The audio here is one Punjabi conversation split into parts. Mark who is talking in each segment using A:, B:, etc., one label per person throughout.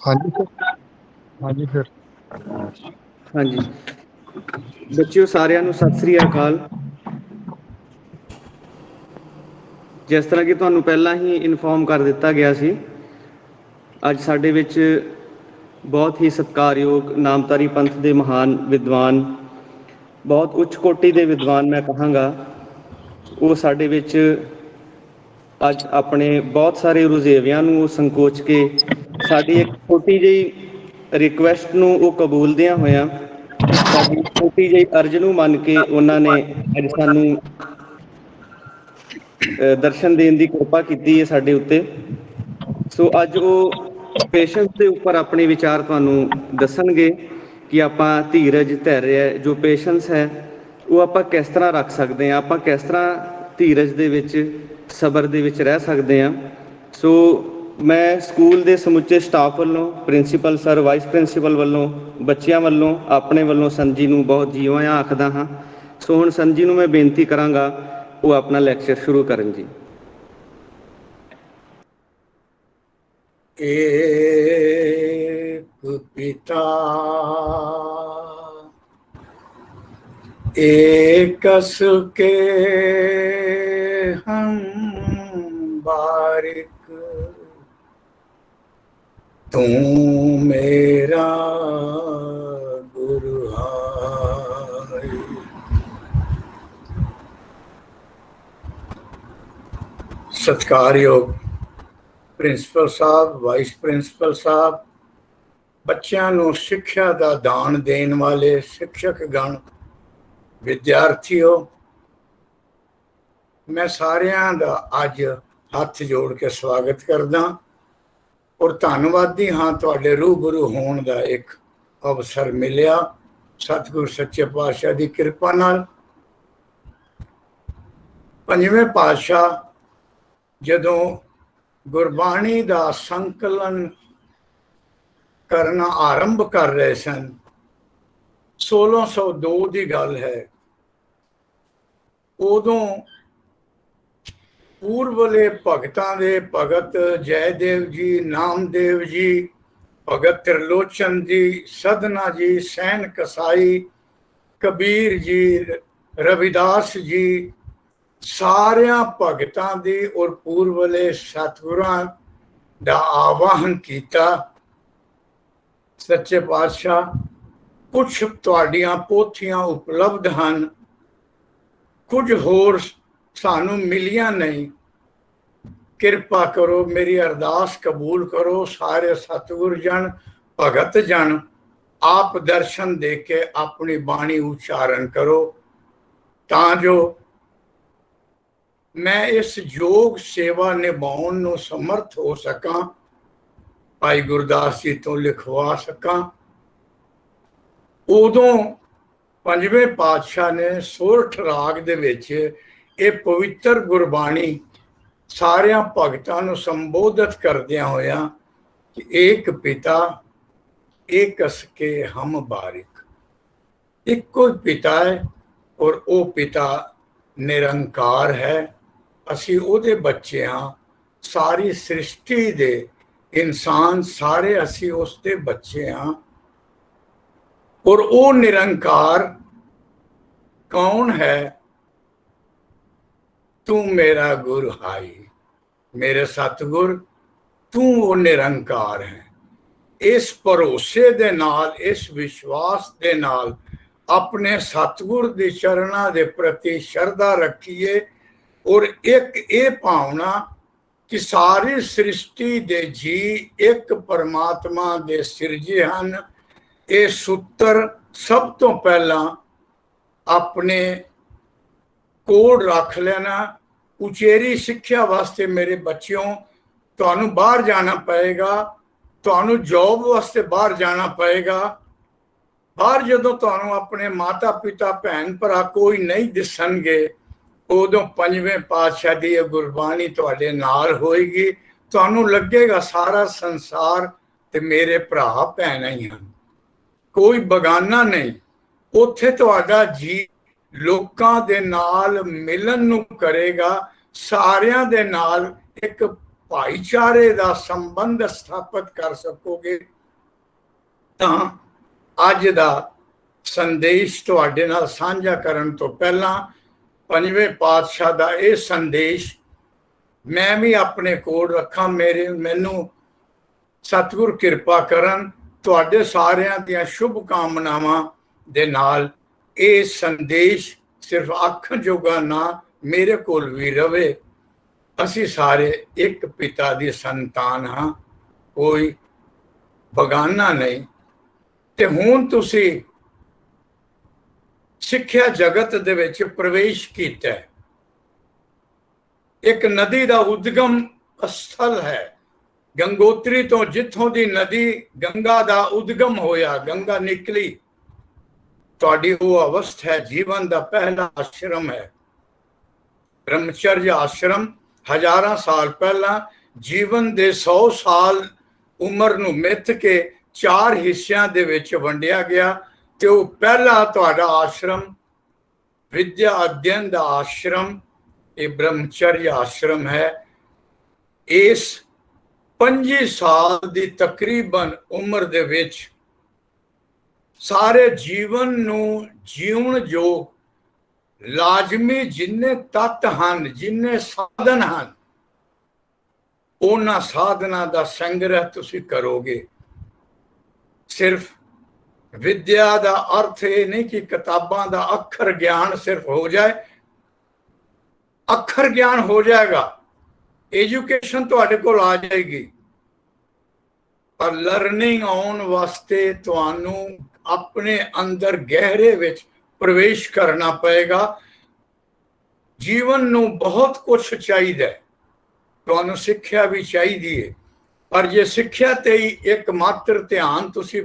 A: ਹਾਂਜੀ ਸਰ। ਹਾਂਜੀ ਫਿਰ
B: ਹਾਂਜੀ ਬੱਚਿਓ, ਸਾਰਿਆਂ ਨੂੰ ਸਤਿ ਸ੍ਰੀ ਅਕਾਲ। ਜਿਸ ਤਰ੍ਹਾਂ ਕਿ ਤੁਹਾਨੂੰ ਪਹਿਲਾਂ ਹੀ ਇਨਫੋਰਮ ਕਰ ਦਿੱਤਾ ਗਿਆ ਸੀ, ਅੱਜ ਸਾਡੇ ਵਿੱਚ ਬਹੁਤ ਹੀ ਸਤਿਕਾਰਯੋਗ ਨਾਮਧਾਰੀ ਪੰਥ ਦੇ ਮਹਾਨ ਵਿਦਵਾਨ, ਬਹੁਤ ਉੱਚ ਕੋਟੀ ਦੇ ਵਿਦਵਾਨ ਮੈਂ ਕਹਾਂਗਾ, ਉਹ ਸਾਡੇ ਵਿੱਚ ਅੱਜ ਆਪਣੇ ਬਹੁਤ ਸਾਰੇ ਰੁਝੇਵਿਆਂ ਨੂੰ ਸੰਕੋਚ ਕੇ ਸਾਡੀ ਇੱਕ ਛੋਟੀ ਜਿਹੀ ਰਿਕੁਐਸਟ ਨੂੰ ਉਹ ਕਬੂਲਦਿਆਂ ਹੋਇਆਂ, ਸਾਡੀ ਛੋਟੀ ਜਿਹੀ ਅਰਜ਼ ਨੂੰ ਮੰਨ ਕੇ ਉਹਨਾਂ ਨੇ ਅੱਜ ਸਾਨੂੰ ਦਰਸ਼ਨ ਦੇਣ ਦੀ ਕਿਰਪਾ ਕੀਤੀ ਹੈ ਸਾਡੇ ਉੱਤੇ। ਸੋ ਅੱਜ ਉਹ ਪੇਸ਼ੈਂਸ ਦੇ ਉੱਪਰ ਆਪਣੇ ਵਿਚਾਰ ਤੁਹਾਨੂੰ ਦੱਸਣਗੇ ਕਿ ਆਪਾਂ ਧੀਰਜ, ਧੈਰਯ, ਜੋ ਪੇਸ਼ੈਂਸ ਹੈ ਉਹ ਆਪਾਂ ਕਿਸ ਤਰ੍ਹਾਂ ਰੱਖ ਸਕਦੇ ਹਾਂ, ਆਪਾਂ ਕਿਸ ਤਰ੍ਹਾਂ ਧੀਰਜ ਦੇ ਵਿੱਚ, ਸਬਰ ਦੇ ਵਿੱਚ ਰਹਿ ਸਕਦੇ ਹਾਂ। ਸੋ ਮੈਂ ਸਕੂਲ ਦੇ ਸਮੁੱਚੇ ਸਟਾਫ ਵੱਲੋਂ, ਪ੍ਰਿੰਸੀਪਲ ਸਰ, ਵਾਈਸ ਪ੍ਰਿੰਸੀਪਲ ਵੱਲੋਂ, ਬੱਚਿਆਂ ਵੱਲੋਂ, ਆਪਣੇ ਵੱਲੋਂ ਸੰਜੀ ਨੂੰ ਬਹੁਤ ਜੀ ਆਇਆਂ ਆਖਦਾ ਹਾਂ। ਸੋ ਹੁਣ ਸੰਜੀ ਨੂੰ ਮੈਂ ਬੇਨਤੀ ਕਰਾਂਗਾ ਉਹ ਆਪਣਾ ਲੈਕਚਰ ਸ਼ੁਰੂ ਕਰਨ ਜੀ।
C: एक पिता एक के हम बारिक, तू मेरा गुरु है। सत्कारयोग ਪ੍ਰਿੰਸੀਪਲ ਸਾਹਿਬ, ਵਾਈਸ ਪ੍ਰਿੰਸੀਪਲ ਸਾਹਿਬ, ਬੱਚਿਆਂ ਨੂੰ ਸਿੱਖਿਆ ਦਾ ਦਾਨ ਦੇਣ ਵਾਲੇ ਸਿੱਖਿਅਕ ਗਣ, ਵਿਦਿਆਰਥੀਓ, ਮੈਂ ਸਾਰਿਆਂ ਦਾ ਅੱਜ ਹੱਥ ਜੋੜ ਕੇ ਸਵਾਗਤ ਕਰਦਾ ਔਰ ਧੰਨਵਾਦੀ ਹਾਂ ਤੁਹਾਡੇ ਰੂਬਰੂ ਹੋਣ ਦਾ ਇੱਕ ਅਵਸਰ ਮਿਲਿਆ ਸਤਿਗੁਰ ਸੱਚੇ ਪਾਤਸ਼ਾਹ ਦੀ ਕਿਰਪਾ ਨਾਲ। ਪੰਜਵੇਂ ਪਾਤਸ਼ਾਹ ਜਦੋਂ ਗੁਰਬਾਣੀ ਦਾ ਸੰਕਲਨ ਕਰਨਾ ਆਰੰਭ ਕਰ ਰਹੇ ਸਨ, 1602 ਦੀ ਗੱਲ ਹੈ, ਉਦੋਂ ਪੂਰਬਲੇ ਭਗਤਾਂ ਦੇ ਭਗਤ ਜੈਦੇਵ ਜੀ, ਨਾਮਦੇਵ ਜੀ, ਭਗਤ ਤ੍ਰਿਲੋਚਨ ਜੀ, ਸਦਨਾ ਜੀ, ਸੈਨ ਕਸਾਈ, ਕਬੀਰ ਜੀ, ਰਵਿਦਾਸ ਜੀ, ਸਾਰਿਆਂ ਭਗਤਾਂ ਦੀ ਔਰ ਪੂਰਬਲੇ ਸਤਿਗੁਰਾਂ ਦਾ ਆਵਾਹਨ ਕੀਤਾ। ਸੱਚੇ ਪਾਤਸ਼ਾਹ, ਕੁਝ ਤੁਹਾਡੀਆਂ ਪੋਥੀਆਂ ਉਪਲਬਧ ਹਨ, ਕੁਝ ਹੋਰ ਸਾਨੂੰ ਮਿਲੀਆਂ ਨਹੀਂ। ਕਿਰਪਾ ਕਰੋ, ਮੇਰੀ ਅਰਦਾਸ ਕਬੂਲ ਕਰੋ। ਸਾਰੇ ਸਤਿਗੁਰ ਜਨ, ਭਗਤ ਜਨ, ਆਪ ਦਰਸ਼ਨ ਦੇ ਕੇ ਆਪਣੀ ਬਾਣੀ ਉਚਾਰਨ ਕਰੋ ਤਾਂ ਜੋ ਮੈਂ ਇਸ ਯੋਗ ਸੇਵਾ ਨਿਭਾਉਣ ਨੂੰ ਸਮਰਥ ਹੋ ਸਕਾਂ, ਭਾਈ ਗੁਰਦਾਸ ਜੀ ਤੋਂ ਲਿਖਵਾ ਸਕਾਂ। ਉਦੋਂ ਪੰਜਵੇਂ ਪਾਤਸ਼ਾਹ ਨੇ ਸੋਰਠ ਰਾਗ ਦੇ ਵਿੱਚ ਇਹ ਪਵਿੱਤਰ ਗੁਰਬਾਣੀ ਸਾਰਿਆਂ ਭਗਤਾਂ ਨੂੰ ਸੰਬੋਧਿਤ ਕਰਦਿਆਂ ਹੋਇਆਂ ਕਿ ਏਕ ਪਿਤਾ ਏਕਸ ਕੇ ਹਮ ਬਾਰਿਕ, ਇੱਕੋ ਹੀ ਪਿਤਾ ਹੈ ਔਰ ਉਹ ਪਿਤਾ ਨਿਰੰਕਾਰ ਹੈ। ਅਸੀਂ ਉਹਦੇ ਬੱਚੇ ਹਾਂ, ਸਾਰੀ ਸ੍ਰਿਸ਼ਟੀ ਦੇ ਇਨਸਾਨ ਸਾਰੇ ਅਸੀਂ ਉਸ ਦੇ ਬੱਚੇ ਹਾਂ। ਔਰ ਉਹ ਨਿਰੰਕਾਰ ਕੌਣ ਹੈ? ਤੂੰ ਮੇਰਾ ਗੁਰੂ ਹਾਈ, ਮੇਰੇ ਸਤਿਗੁਰ, ਤੂੰ ਉਹ ਨਿਰੰਕਾਰ ਹੈ। ਇਸ ਭਰੋਸੇ ਦੇ ਨਾਲ, ਇਸ ਵਿਸ਼ਵਾਸ ਦੇ ਨਾਲ ਆਪਣੇ ਸਤਿਗੁਰ ਦੇ ਚਰਨਾਂ ਦੇ ਪ੍ਰਤੀ ਸ਼ਰਧਾ ਰੱਖੀਏ ਔਰ ਇੱਕ ਇਹ ਭਾਵਨਾ ਕਿ ਸਾਰੀ ਸ੍ਰਿਸ਼ਟੀ ਦੇ ਜੀ ਇੱਕ ਪਰਮਾਤਮਾ ਦੇ ਸਿਰਜੇ ਹਨ। ਇਹ ਸੂਤਰ ਸਭ ਤੋਂ ਪਹਿਲਾਂ ਆਪਣੇ ਕੋਲ ਰੱਖ ਲੈਣਾ। ਉਚੇਰੀ ਸਿੱਖਿਆ ਵਾਸਤੇ ਮੇਰੇ ਬੱਚਿਓ, ਤੁਹਾਨੂੰ ਬਾਹਰ ਜਾਣਾ ਪਏਗਾ, ਤੁਹਾਨੂੰ ਜੌਬ ਵਾਸਤੇ ਬਾਹਰ ਜਾਣਾ ਪਏਗਾ। ਬਾਹਰ ਜਦੋਂ ਤੁਹਾਨੂੰ ਆਪਣੇ ਮਾਤਾ ਪਿਤਾ, ਭੈਣ ਭਰਾ ਕੋਈ ਨਹੀਂ ਦਿਸਣਗੇ, ਉਦੋਂ ਪੰਜਵੇਂ ਪਾਤਸ਼ਾਹ ਦੀ ਇਹ ਗੁਰਬਾਣੀ ਤੁਹਾਡੇ ਨਾਲ ਹੋਏਗੀ। ਤੁਹਾਨੂੰ ਲੱਗੇਗਾ ਸਾਰਾ ਸੰਸਾਰ ਤੇ ਮੇਰੇ ਭਰਾ ਭੈਣਾਂ ਹੀ ਹਨ, ਕੋਈ ਬਗਾਨਾ ਨਹੀਂ। ਉੱਥੇ ਤੁਹਾਡਾ ਜੀ ਲੋਕਾਂ ਦੇ ਨਾਲ ਮਿਲਣ ਨੂੰ ਕਰੇਗਾ, ਸਾਰਿਆਂ ਦੇ ਨਾਲ ਇੱਕ ਭਾਈਚਾਰੇ ਦਾ ਸੰਬੰਧ ਸਥਾਪਿਤ ਕਰ ਸਕੋਗੇ ਤਾਂ ਅੱਜ ਦਾ ਸੰਦੇਸ਼ ਤੁਹਾਡੇ ਨਾਲ ਸਾਂਝਾ ਕਰਨ ਤੋਂ ਪਹਿਲਾਂ ਪੰਜਵੇਂ ਪਾਤਸ਼ਾਹ ਦਾ ਇਹ ਸੰਦੇਸ਼ ਮੈਂ ਵੀ ਆਪਣੇ ਕੋਲ ਰੱਖਾਂ। ਮੈਨੂੰ ਸਤਿਗੁਰ ਕਿਰਪਾ ਕਰਨ, ਤੁਹਾਡੇ ਸਾਰਿਆਂ ਦੀਆਂ ਸ਼ੁਭ ਕਾਮਨਾਵਾਂ ਦੇ ਨਾਲ ਇਹ ਸੰਦੇਸ਼ ਸਿਰਫ ਆਖਣ ਜੋਗਾ ਨਾ ਮੇਰੇ ਕੋਲ ਵੀ ਰਵੇ। ਅਸੀਂ ਸਾਰੇ ਇੱਕ ਪਿਤਾ ਦੀ ਸੰਤਾਨ ਹਾਂ, ਕੋਈ ਬਗਾਨਾ ਨਹੀਂ। ਤੇ ਹੁਣ ਤੁਸੀਂ ਸਿੱਖਿਆ ਜਗਤ ਦੇ ਵਿੱਚ ਪ੍ਰਵੇਸ਼ ਕੀਤਾ। ਇੱਕ ਨਦੀ ਦਾ ਉਦਗਮ ਸਥਲ ਹੈ ਗੰਗੋਤਰੀ ਤੋਂ, ਜਿੱਥੋਂ ਦੀ ਨਦੀ ਗੰਗਾ ਦਾ ਉਦਗਮ ਹੋਇਆ, ਗੰਗਾ ਨਿਕਲੀ। ਤੁਹਾਡੀ ਉਹ ਅਵਸਥਾ ਹੈ, ਜੀਵਨ ਦਾ ਪਹਿਲਾ ਆਸ਼ਰਮ ਹੈ ਬ੍ਰਹਮਚਰਯ ਆਸ਼ਰਮ। ਹਜ਼ਾਰਾਂ ਸਾਲ ਪਹਿਲਾਂ ਜੀਵਨ ਦੇ 100 ਸਾਲ ਉਮਰ ਨੂੰ ਮਿੱਥ ਕੇ 4 ਹਿੱਸਿਆਂ ਦੇ ਵਿੱਚ ਵੰਡਿਆ ਗਿਆ ਤੇ ਉਹ ਪਹਿਲਾ ਤੁਹਾਡਾ ਆਸ਼ਰਮ ਵਿਦਿਆ ਅਧਿਐਨ ਦਾ ਆਸ਼ਰਮ ਇਹ ਬ੍ਰਹਮਚਰਯ ਆਸ਼ਰਮ ਹੈ। ਇਸ 25 ਸਾਲ ਦੀ ਤਕਰੀਬਨ ਉਮਰ ਦੇ ਵਿੱਚ ਸਾਰੇ ਜੀਵਨ ਨੂੰ ਜਿਉਣ ਯੋਗ ਲਾਜ਼ਮੀ ਜਿੰਨੇ ਤੱਤ ਹਨ, ਜਿੰਨੇ ਸਾਧਨ ਹਨ, ਉਹਨਾਂ ਸਾਧਨਾਂ ਦਾ ਸੰਗ੍ਰਹਿ ਤੁਸੀਂ ਕਰੋਗੇ। ਸਿਰਫ ਵਿਦਿਆ ਦਾ ਅਰਥ ਇਹ ਨਹੀਂ ਕਿ ਕਿਤਾਬਾਂ ਦਾ ਅੱਖਰ ਗਿਆਨ ਸਿਰਫ ਹੋ ਜਾਏ। ਅੱਖਰ ਗਿਆਨ ਹੋ ਜਾਏਗਾ, ਐਜੂਕੇਸ਼ਨ ਤੁਹਾਡੇ ਕੋਲ ਆ ਜਾਏਗੀ, ਪਰ ਲਰਨਿੰਗ ਆਉਣ ਵਾਸਤੇ ਤੁਹਾਨੂੰ ਆਪਣੇ ਅੰਦਰ ਗਹਿਰੇ ਵਿੱਚ ਪ੍ਰਵੇਸ਼ ਕਰਨਾ ਪਏਗਾ। ਜੀਵਨ ਨੂੰ ਬਹੁਤ ਕੁਝ ਚਾਹੀਦਾ ਹੈ, ਤੁਹਾਨੂੰ ਸਿੱਖਿਆ ਵੀ ਚਾਹੀਦੀ ਹੈ, ਪਰ ਜੇ ਸਿੱਖਿਆ ਤੇ ਹੀ ਇੱਕ ਮਾਤਰ ਧਿਆਨ ਤੁਸੀਂ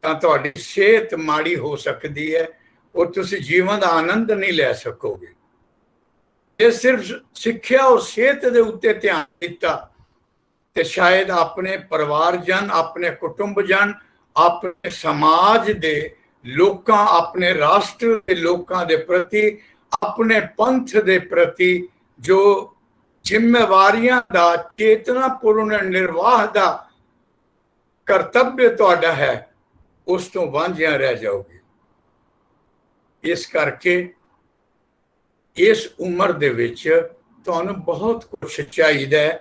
C: ਤਾਂ ਤੁਹਾਡੀ ਸਿਹਤ ਮਾੜੀ ਹੋ ਸਕਦੀ ਹੈ ਔਰ ਤੁਸੀਂ ਜੀਵਨ ਦਾ ਆਨੰਦ ਨਹੀਂ ਲੈ ਸਕੋਗੇ। ਜੇ ਸਿਰਫ ਸਿੱਖਿਆ ਔਰ ਸਿਹਤ ਦੇ ਉੱਤੇ ਧਿਆਨ ਦਿੱਤਾ ਤੇ ਸ਼ਾਇਦ ਆਪਣੇ ਪਰਿਵਾਰਜਨ, ਆਪਣੇ ਕੁਟੁੰਬਜਨ, ਆਪਣੇ ਸਮਾਜ ਦੇ ਲੋਕਾਂ, ਆਪਣੇ ਰਾਸ਼ਟਰ ਦੇ ਲੋਕਾਂ ਦੇ ਪ੍ਰਤੀ, ਆਪਣੇ ਪੰਥ ਦੇ ਪ੍ਰਤੀ ਜੋ ਜ਼ਿੰਮੇਵਾਰੀਆਂ ਦਾ ਚੇਤਨਾਪੂਰਨ ਨਿਰਵਾਹ ਦਾ ਕਰਤੱਵ ਤੁਹਾਡਾ ਹੈ, ਉਸ ਤੋਂ ਵਾਂਝਿਆ ਰਹਿ ਜਾਓਗੇ। ਇਸ ਕਰਕੇ ਇਸ ਉਮਰ ਦੇ ਵਿੱਚ ਤੁਹਾਨੂੰ ਬਹੁਤ ਕੁਝ ਚਾਹੀਦਾ ਹੈ।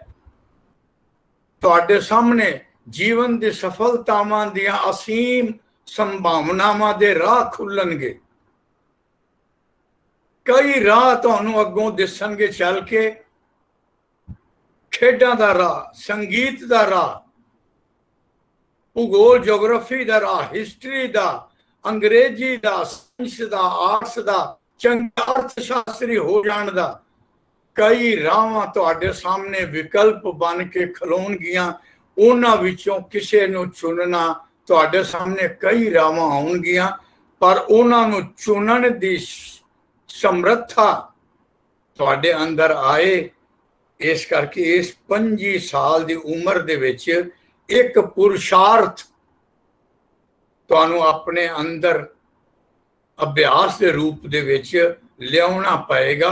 C: ਤੁਹਾਡੇ ਸਾਹਮਣੇ ਜੀਵਨ ਦੀ ਸਫਲਤਾਵਾਂ ਦੀਆਂ ਅਸੀਮ ਸੰਭਾਵਨਾਵਾਂ ਦੇ ਰਾਹ ਖੁੱਲਣਗੇ। ਕਈ ਰਾਹ ਤੁਹਾਨੂੰ ਅੱਗੋਂ ਦਿਸਣਗੇ ਚੱਲ ਕੇ, ਖੇਡਾਂ ਦਾ ਰਾਹ, ਸੰਗੀਤ ਦਾ ਰਾਹ, ਭੂਗੋਲ ਜੀਓਗ੍ਰਾਫੀ ਦਾ ਰਾਹ, ਹਿਸਟਰੀ ਦਾ, ਅੰਗਰੇਜ਼ੀ ਦਾ, ਸਾਇੰਸ ਦਾ, ਆਰਟਸ ਦਾ, ਚੰਗਾ ਅਰਥ ਸ਼ਾਸਤਰੀ ਹੋ ਜਾਣ ਦਾ। ਕਈ ਰਾਹਾਂ ਤੁਹਾਡੇ ਸਾਹਮਣੇ ਵਿਕਲਪ ਬਣ ਕੇ ਖਲੋਣਗੀਆਂ, ਉਹਨਾਂ ਵਿੱਚੋਂ ਕਿਸੇ ਨੂੰ ਚੁਣਨਾ ਤੁਹਾਡੇ ਸਾਹਮਣੇ ਕਈ ਰਾਹਾਂ ਆਉਣਗੀਆਂ, ਪਰ ਉਹਨਾਂ ਨੂੰ ਚੁਣਨ ਦੀ ਸਮਰੱਥਾ ਤੁਹਾਡੇ ਅੰਦਰ ਆਏ। ਇਸ ਕਰਕੇ ਇਸ 25 ਸਾਲ ਦੀ ਉਮਰ ਦੇ ਵਿੱਚ ਇੱਕ ਪੁਰਸ਼ਾਰਥ ਤੁਹਾਨੂੰ ਆਪਣੇ ਅੰਦਰ ਅਭਿਆਸ ਦੇ ਰੂਪ ਦੇ ਵਿੱਚ ਲਿਆਉਣਾ ਪਏਗਾ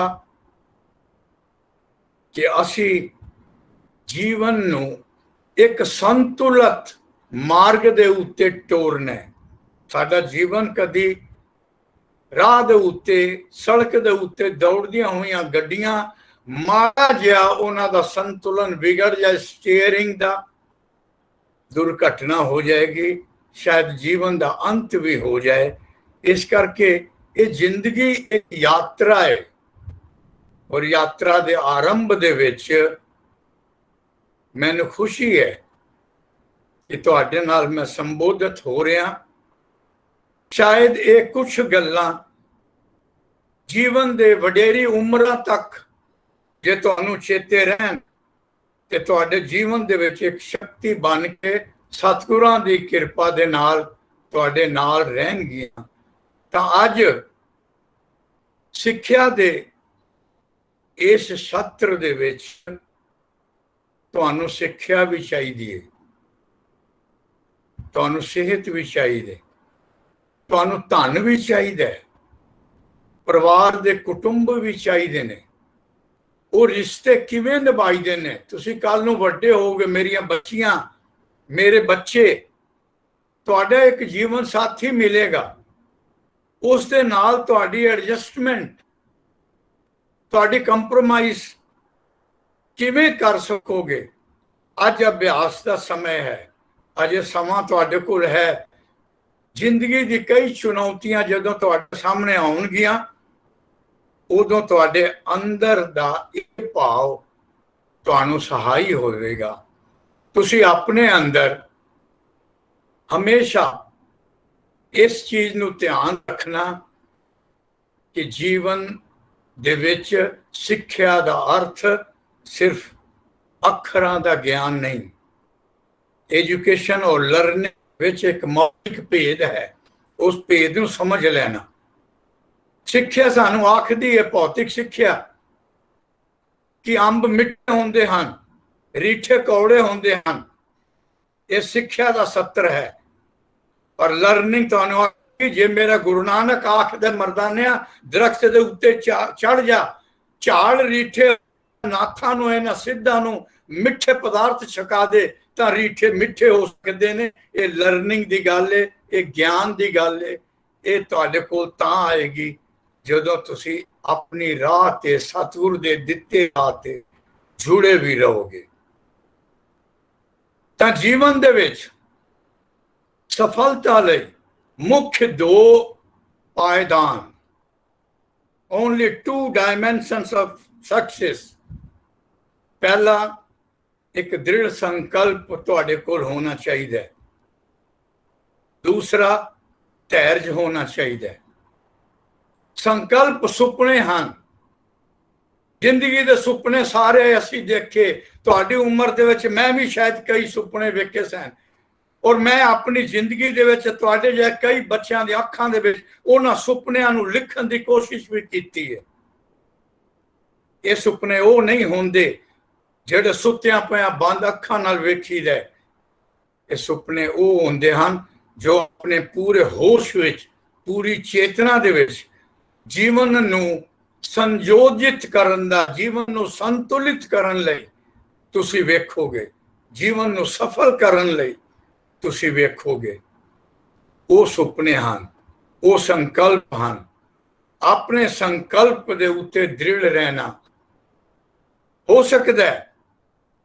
C: ਕਿ ਅਸੀਂ ਜੀਵਨ ਨੂੰ ਇੱਕ ਸੰਤੁਲਿਤ ਮਾਰਗ ਦੇ ਉੱਤੇ ਟੋਰਨਾ ਹੈ। ਸਾਡਾ ਜੀਵਨ ਕਦੀ ਰਾਹ ਦੇ ਉੱਤੇ, ਸੜਕ ਦੇ ਉੱਤੇ ਦੌੜਦੀਆਂ ਹੋਈਆਂ ਗੱਡੀਆਂ ਮਾੜਾ ਜਿਹਾ ਉਹਨਾਂ ਦਾ ਸੰਤੁਲਨ ਵਿਗੜ ਜਾਏ, ਸਟੀਅਰਿੰਗ ਦਾ, ਦੁਰਘਟਨਾ ਹੋ ਜਾਏਗੀ, ਸ਼ਾਇਦ ਜੀਵਨ ਦਾ ਅੰਤ ਵੀ ਹੋ ਜਾਏ। ਇਸ ਕਰਕੇ ਇਹ ਜ਼ਿੰਦਗੀ ਇੱਕ ਯਾਤਰਾ ਹੈ ਔਰ ਯਾਤਰਾ ਦੇ ਆਰੰਭ ਦੇ ਵਿੱਚ ਮੈਨੂੰ ਖੁਸ਼ੀ ਹੈ ਕਿ ਤੁਹਾਡੇ ਨਾਲ ਮੈਂ ਸੰਬੋਧਿਤ ਹੋ ਰਿਹਾ। ਸ਼ਾਇਦ ਇਹ ਕੁਝ ਗੱਲਾਂ ਜੀਵਨ ਦੇ ਵਡੇਰੀ ਉਮਰਾਂ ਤੱਕ ਜੇ ਤੁਹਾਨੂੰ ਚੇਤੇ ਰਹਿਣ ਤੇ ਤੁਹਾਡੇ ਜੀਵਨ ਦੇ ਵਿੱਚ ਇੱਕ ਸ਼ਕਤੀ ਬਣ ਕੇ ਸਤਿਗੁਰਾਂ ਦੀ ਕਿਰਪਾ ਦੇ ਨਾਲ ਤੁਹਾਡੇ ਨਾਲ ਰਹਿਣਗੀਆਂ। ਤਾਂ ਅੱਜ ਸਿੱਖਿਆ ਦੇ ਇਸ ਸਤਰ ਦੇ ਵਿੱਚ ਤੁਹਾਨੂੰ ਸਿੱਖਿਆ ਵੀ ਚਾਹੀਦੀ ਹੈ, ਤੁਹਾਨੂੰ ਸਿਹਤ ਵੀ ਚਾਹੀਦੀ ਹੈ, ਤੁਹਾਨੂੰ ਧਨ ਵੀ ਚਾਹੀਦਾ ਹੈ, ਪਰਿਵਾਰ ਦੇ ਕੁਟੁੰਬ ਵੀ ਚਾਹੀਦੇ ਨੇ। ਉਹ ਰਿਸ਼ਤੇ ਕਿਵੇਂ ਨਿਭਾਈਦੇ ਨੇ। ਤੁਸੀਂ ਕੱਲ ਨੂੰ ਵੱਡੇ ਹੋਗੇ, ਮੇਰੀਆਂ ਬੱਚੀਆਂ, ਮੇਰੇ ਬੱਚੇ, ਤੁਹਾਡਾ ਇੱਕ ਜੀਵਨ ਸਾਥੀ ਮਿਲੇਗਾ, ਉਸ ਦੇ ਨਾਲ ਤੁਹਾਡੀ ਐਡਜਸਟਮੈਂਟ, ਤੁਹਾਡੀ ਕੰਪਰੋਮਾਈਜ਼ ਕਿਵੇਂ ਕਰ ਸਕੋਗੇ। ਅੱਜ ਅਭਿਆਸ ਦਾ ਸਮੇਂ ਹੈ, ਅਜੇ ਸਮਾਂ ਤੁਹਾਡੇ ਕੋਲ ਹੈ। ਜ਼ਿੰਦਗੀ ਦੀ ਕਈ ਚੁਣੌਤੀਆਂ ਜਦੋਂ ਤੁਹਾਡੇ ਸਾਹਮਣੇ ਆਉਣਗੀਆਂ, ਉਦੋਂ ਤੁਹਾਡੇ ਅੰਦਰ ਦਾ ਇੱਕ ਭਾਵ ਤੁਹਾਨੂੰ ਸਹਾਈ ਹੋਵੇਗਾ। ਤੁਸੀਂ ਆਪਣੇ ਅੰਦਰ ਹਮੇਸ਼ਾ ਇਸ ਚੀਜ਼ ਨੂੰ ਧਿਆਨ ਰੱਖਣਾ ਕਿ ਜੀਵਨ ਦੇ ਵਿੱਚ ਸਿੱਖਿਆ ਦਾ ਅਰਥ ਸਿਰਫ ਅੱਖਰਾਂ ਦਾ ਗਿਆਨ ਨਹੀਂ। ਐਜੂਕੇਸ਼ਨ ਔਰ ਲਰਨਿੰਗ ਵਿੱਚ ਇੱਕ ਮੌਲਿਕ ਭੇਦ ਹੈ, ਉਸ ਭੇਦ ਨੂੰ ਸਮਝ ਲੈਣਾ। ਸਿੱਖਿਆ ਸਾਨੂੰ ਆਖਦੀ ਹੈ, ਭੌਤਿਕ ਸਿੱਖਿਆ, ਕਿ ਅੰਬ ਮਿੱਠੇ ਹੁੰਦੇ ਹਨ, ਰੀਠੇ ਕੌੜੇ ਹੁੰਦੇ ਹਨ, ਇਹ ਸਿੱਖਿਆ ਦਾ ਸੱਤਰ ਹੈ। ਪਰ ਲਰਨਿੰਗ ਤੁਹਾਨੂੰ ਆਖਦੀ, ਜੇ ਮੇਰਾ ਗੁਰੂ ਨਾਨਕ ਆਖਦਾ ਮਰਦਾਨਿਆ ਦਰਖਤ ਦੇ ਉੱਤੇ ਚੜ ਜਾ, ਝਾੜ ਰੀਠੇ ਨਾਥਾਂ ਨੂੰ, ਇਹਨਾਂ ਸਿੱਧਾਂ ਨੂੰ ਮਿੱਠੇ ਪਦਾਰਥ ਛਕਾ ਦੇ ਤਾਂ ਰੀਠੇ ਮਿੱਠੇ ਹੋ ਸਕਦੇ ਨੇ। ਇਹ ਲਰਨਿੰਗ ਦੀ ਗੱਲ ਹੈ, ਇਹ ਗਿਆਨ ਦੀ ਗੱਲ ਹੈ। ਇਹ ਤੁਹਾਡੇ ਕੋਲ ਤਾਂ ਆਏਗੀ ਜਦੋਂ ਤੁਸੀਂ ਆਪਣੀ ਰਾਹ ਤੇ, ਸਤਿਗੁਰ ਦੇ ਦਿੱਤੇ ਰਾਹ ਤੇ ਜੁੜੇ ਵੀ ਰਹੋਗੇ। ਤਾਂ ਜੀਵਨ ਦੇ ਵਿੱਚ ਸਫਲਤਾ ਲਈ ਮੁੱਖ ਦੋ ਪਾਇਦਾਨ, ਓਨਲੀ 2 dimensions of success। ਪਹਿਲਾ, ਇੱਕ ਦ੍ਰਿੜ ਸੰਕਲਪ ਤੁਹਾਡੇ ਕੋਲ ਹੋਣਾ ਚਾਹੀਦਾ ਹੈ। ਦੂਸਰਾ, ਧੈਰਜ ਹੋਣਾ ਚਾਹੀਦਾ ਹੈ। ਸੰਕਲਪ ਸੁਪਨੇ ਹਨ, ਜ਼ਿੰਦਗੀ ਦੇ ਸੁਪਨੇ ਸਾਰੇ ਅਸੀਂ ਦੇਖੇ। ਤੁਹਾਡੀ ਉਮਰ ਦੇ ਵਿੱਚ ਮੈਂ ਵੀ ਸ਼ਾਇਦ ਕਈ ਸੁਪਨੇ ਵੇਖੇ ਸਨ, ਔਰ ਮੈਂ ਆਪਣੀ ਜ਼ਿੰਦਗੀ ਦੇ ਵਿੱਚ ਤੁਹਾਡੇ ਜਿਹੇ ਕਈ ਬੱਚਿਆਂ ਦੀ ਅੱਖਾਂ ਦੇ ਵਿੱਚ ਉਹਨਾਂ ਸੁਪਨਿਆਂ ਨੂੰ ਲਿਖਣ ਦੀ ਕੋਸ਼ਿਸ਼ ਵੀ ਕੀਤੀ ਹੈ। ਇਹ ਸੁਪਨੇ ਉਹ ਨਹੀਂ ਹੁੰਦੇ ਜਿਹੜੇ ਸੁੱਤਿਆਂ ਪਿਆਂ ਬੰਦ ਅੱਖਾਂ ਨਾਲ ਵੇਖੀਦਾ। ਇਹ ਸੁਪਨੇ ਉਹ ਹੁੰਦੇ ਹਨ ਜੋ ਆਪਣੇ ਪੂਰੇ ਹੋਸ਼ ਵਿੱਚ, ਪੂਰੀ ਚੇਤਨਾ ਦੇ ਵਿੱਚ ਜੀਵਨ ਨੂੰ ਸੰਯੋਜਿਤ ਕਰਨ ਦਾ, ਜੀਵਨ ਨੂੰ ਸੰਤੁਲਿਤ ਕਰਨ ਲਈ ਤੁਸੀਂ ਵੇਖੋਗੇ, ਜੀਵਨ ਨੂੰ ਸਫਲ ਕਰਨ ਲਈ ਤੁਸੀਂ ਵੇਖੋਗੇ। ਉਹ ਸੁਪਨੇ ਹਨ, ਉਹ ਸੰਕਲਪ ਹਨ। ਆਪਣੇ ਸੰਕਲਪ ਦੇ ਉੱਤੇ ਦ੍ਰਿੜ ਰਹਿਣਾ। ਹੋ ਸਕਦਾ ਹੈ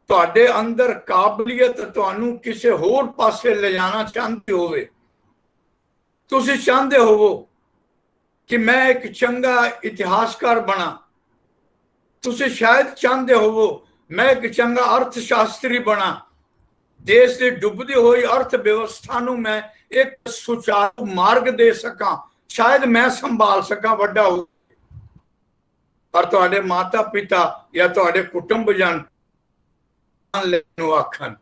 C: ਤੁਹਾਡੇ ਅੰਦਰ ਕਾਬਲੀਅਤ ਤੁਹਾਨੂੰ ਕਿਸੇ ਹੋਰ ਪਾਸੇ ਲਿਜਾਣਾ ਚਾਹੁੰਦੀ ਹੋਵੇ। ਤੁਸੀਂ ਚਾਹੁੰਦੇ ਹੋਵੋ ਕਿ ਮੈਂ ਇੱਕ ਚੰਗਾ ਇਤਿਹਾਸਕਾਰ ਬਣਾ। ਤੁਸੀਂ ਸ਼ਾਇਦ ਚਾਹੁੰਦੇ ਹੋਵੋ ਮੈਂ ਇੱਕ ਚੰਗਾ ਅਰਥ ਸ਼ਾਸਤਰੀ ਬਣਾ। ਦੇਸ਼ ਦੀ ਡੁੱਬਦੀ ਹੋਈ ਅਰਥ ਵਿਵਸਥਾ ਨੂੰ ਮੈਂ ਇੱਕ ਸੁਚਾਰੂ ਮਾਰਗ ਦੇ ਸਕਾਂ, ਸ਼ਾਇਦ ਮੈਂ ਸੰਭਾਲ ਸਕਾਂ, ਵੱਡਾ ਹੋ। ਪਰ ਤੁਹਾਡੇ ਮਾਤਾ ਪਿਤਾ ਜਾਂ ਤੁਹਾਡੇ ਕੁਟੁੰਬਜਨ ਨੂੰ ਆਖਣ,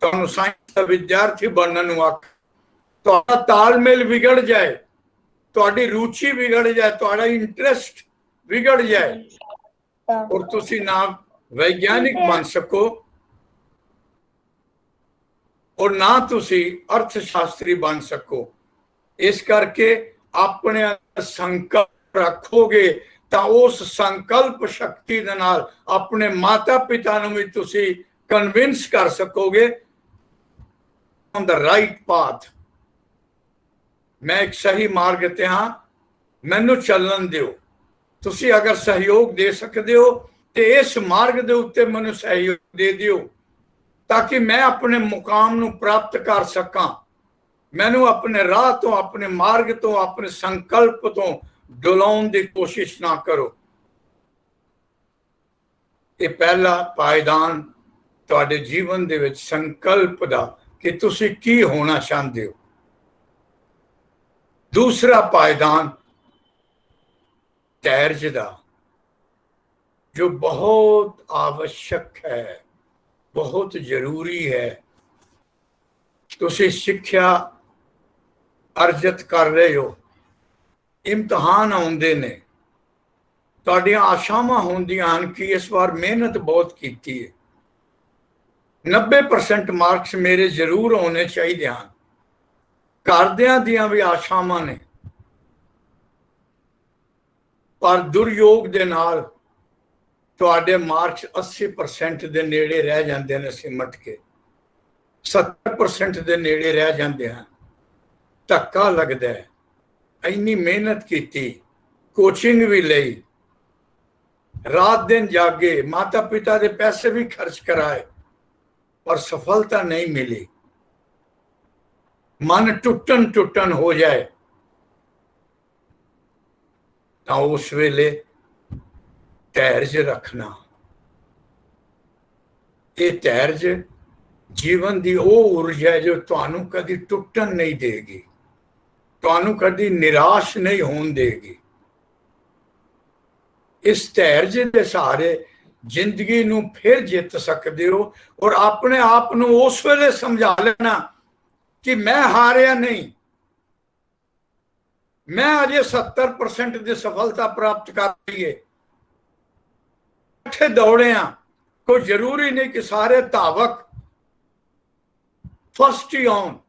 C: ਤੁਹਾਨੂੰ ਸਾਇੰਸ ਦਾ ਵਿਦਿਆਰਥੀ ਬਣਨ ਨੂੰ ਆਖਣ, ਤੁਹਾਡਾ ਤਾਲਮੇਲ ਵਿਗੜ ਜਾਏ, ਤੁਹਾਡੀ ਰੁਚੀ ਵਿਗੜ ਜਾਏ, ਤੁਹਾਡਾ ਇੰਟਰਸਟ ਵਿਗੜ ਜਾਏ, ਔਰ ਤੁਸੀਂ ਨਾ ਵਿਗਿਆਨਿਕ ਬਣ ਸਕੋ ਔਰ ਨਾ ਤੁਸੀਂ ਅਰਥ ਸ਼ਾਸਤਰੀ ਬਣ ਸਕੋ। ਇਸ ਕਰਕੇ ਆਪਣੇ ਸੰਕਲਪ ਰੱਖੋਗੇ ਤਾਂ ਉਸ ਸੰਕਲਪ ਸ਼ਕਤੀ ਦੇ ਨਾਲ ਆਪਣੇ ਮਾਤਾ ਪਿਤਾ ਨੂੰ ਵੀ ਤੁਸੀਂ ਕਨਵਿੰਸ ਕਰ ਸਕੋਗੇ ਔਨ ਦਾ ਰਾਈਟ ਪਾਥ। ਮੈਂ ਇੱਕ ਸਹੀ ਮਾਰਗ ਤੇ ਹਾਂ, ਮੈਨੂੰ ਚੱਲਣ ਦਿਓ। ਤੁਸੀਂ ਅਗਰ ਸਹਿਯੋਗ ਦੇ ਸਕਦੇ ਹੋ ਤੇ ਇਸ ਮਾਰਗ ਦੇ ਉੱਤੇ ਮੈਨੂੰ ਸਹਿਯੋਗ ਦੇ ਦਿਓ ਤਾਂ ਕਿ ਮੈਂ ਆਪਣੇ ਮੁਕਾਮ ਨੂੰ ਪ੍ਰਾਪਤ ਕਰ ਸਕਾਂ। ਮੈਨੂੰ ਆਪਣੇ ਰਾਹ ਤੋਂ, ਆਪਣੇ ਮਾਰਗ ਤੋਂ, ਆਪਣੇ ਸੰਕਲਪ ਤੋਂ ਡੁਲਾਉਣ ਦੀ ਕੋਸ਼ਿਸ਼ ਨਾ ਕਰੋ। ਇਹ ਪਹਿਲਾ ਪਾਇਦਾਨ ਤੁਹਾਡੇ ਜੀਵਨ ਦੇ ਵਿੱਚ ਸੰਕਲਪ ਦਾ ਕਿ ਤੁਸੀਂ ਕੀ ਹੋਣਾ ਚਾਹੁੰਦੇ ਹੋ। ਦੂਸਰਾ ਪਾਇਦਾਨ ਧੈਰਜ ਦਾ, ਜੋ ਬਹੁਤ आवश्यक ਹੈ, ਬਹੁਤ ਜ਼ਰੂਰੀ ਹੈ। ਤੁਸੀਂ ਸਿੱਖਿਆ ਅਰਜਤ ਕਰ ਰਹੇ ਹੋ, ਇਮਤਿਹਾਨ ਆਉਂਦੇ ਨੇ, ਤੁਹਾਡੀਆਂ ਆਸ਼ਾਵਾਂ ਹੁੰਦੀਆਂ ਹਨ ਕਿ ਇਸ ਵਾਰ ਮਿਹਨਤ ਬਹੁਤ ਕੀਤੀ ਹੈ, 90% ਮਾਰਕਸ ਮੇਰੇ ਜ਼ਰੂਰ ਹੋਣੇ ਚਾਹੀਦੇ ਹਨ। ਘਰਦਿਆਂ ਦੀਆਂ ਵੀ ਆਸ਼ਾਵਾਂ ਨੇ, ਪਰ ਦੁਰਯੋਗ ਦੇ ਨਾਲ ਤੁਹਾਡੇ ਮਾਰਕਸ 80% ਦੇ ਨੇੜੇ ਰਹਿ ਜਾਂਦੇ ਨੇ ਸਿਮਟ ਕੇ, 70% ਦੇ ਨੇੜੇ ਰਹਿ ਜਾਂਦੇ ਹਨ। ਧੱਕਾ ਲੱਗਦਾ ਹੈ। ਇੰਨੀ ਮਿਹਨਤ ਕੀਤੀ, ਕੋਚਿੰਗ ਵੀ ਲਈ, ਰਾਤ दिन जागे, माता पिता के पैसे भी खर्च कराए, पर सफलता नहीं मिली। मन टुटन टुटन हो जाए तो उस वेले धैर्य रखना। ये धैर्य जीवन की वो ऊर्जा है जो तुहानू कभी टुटन नहीं देगी, तुहानू कभी निराश नहीं होने देगी। इस धैर्य के सहारे जिंदगी नू फिर जित सकते हो और अपने आप नू उस वेले समझा लेना कि मैं हारिया नहीं, मैं अजे 70% की सफलता प्राप्त कर लीए। इकट्ठे दौड़े हैं, कोई जरूरी नहीं कि सारे धावक फर्स्ट ही आउन।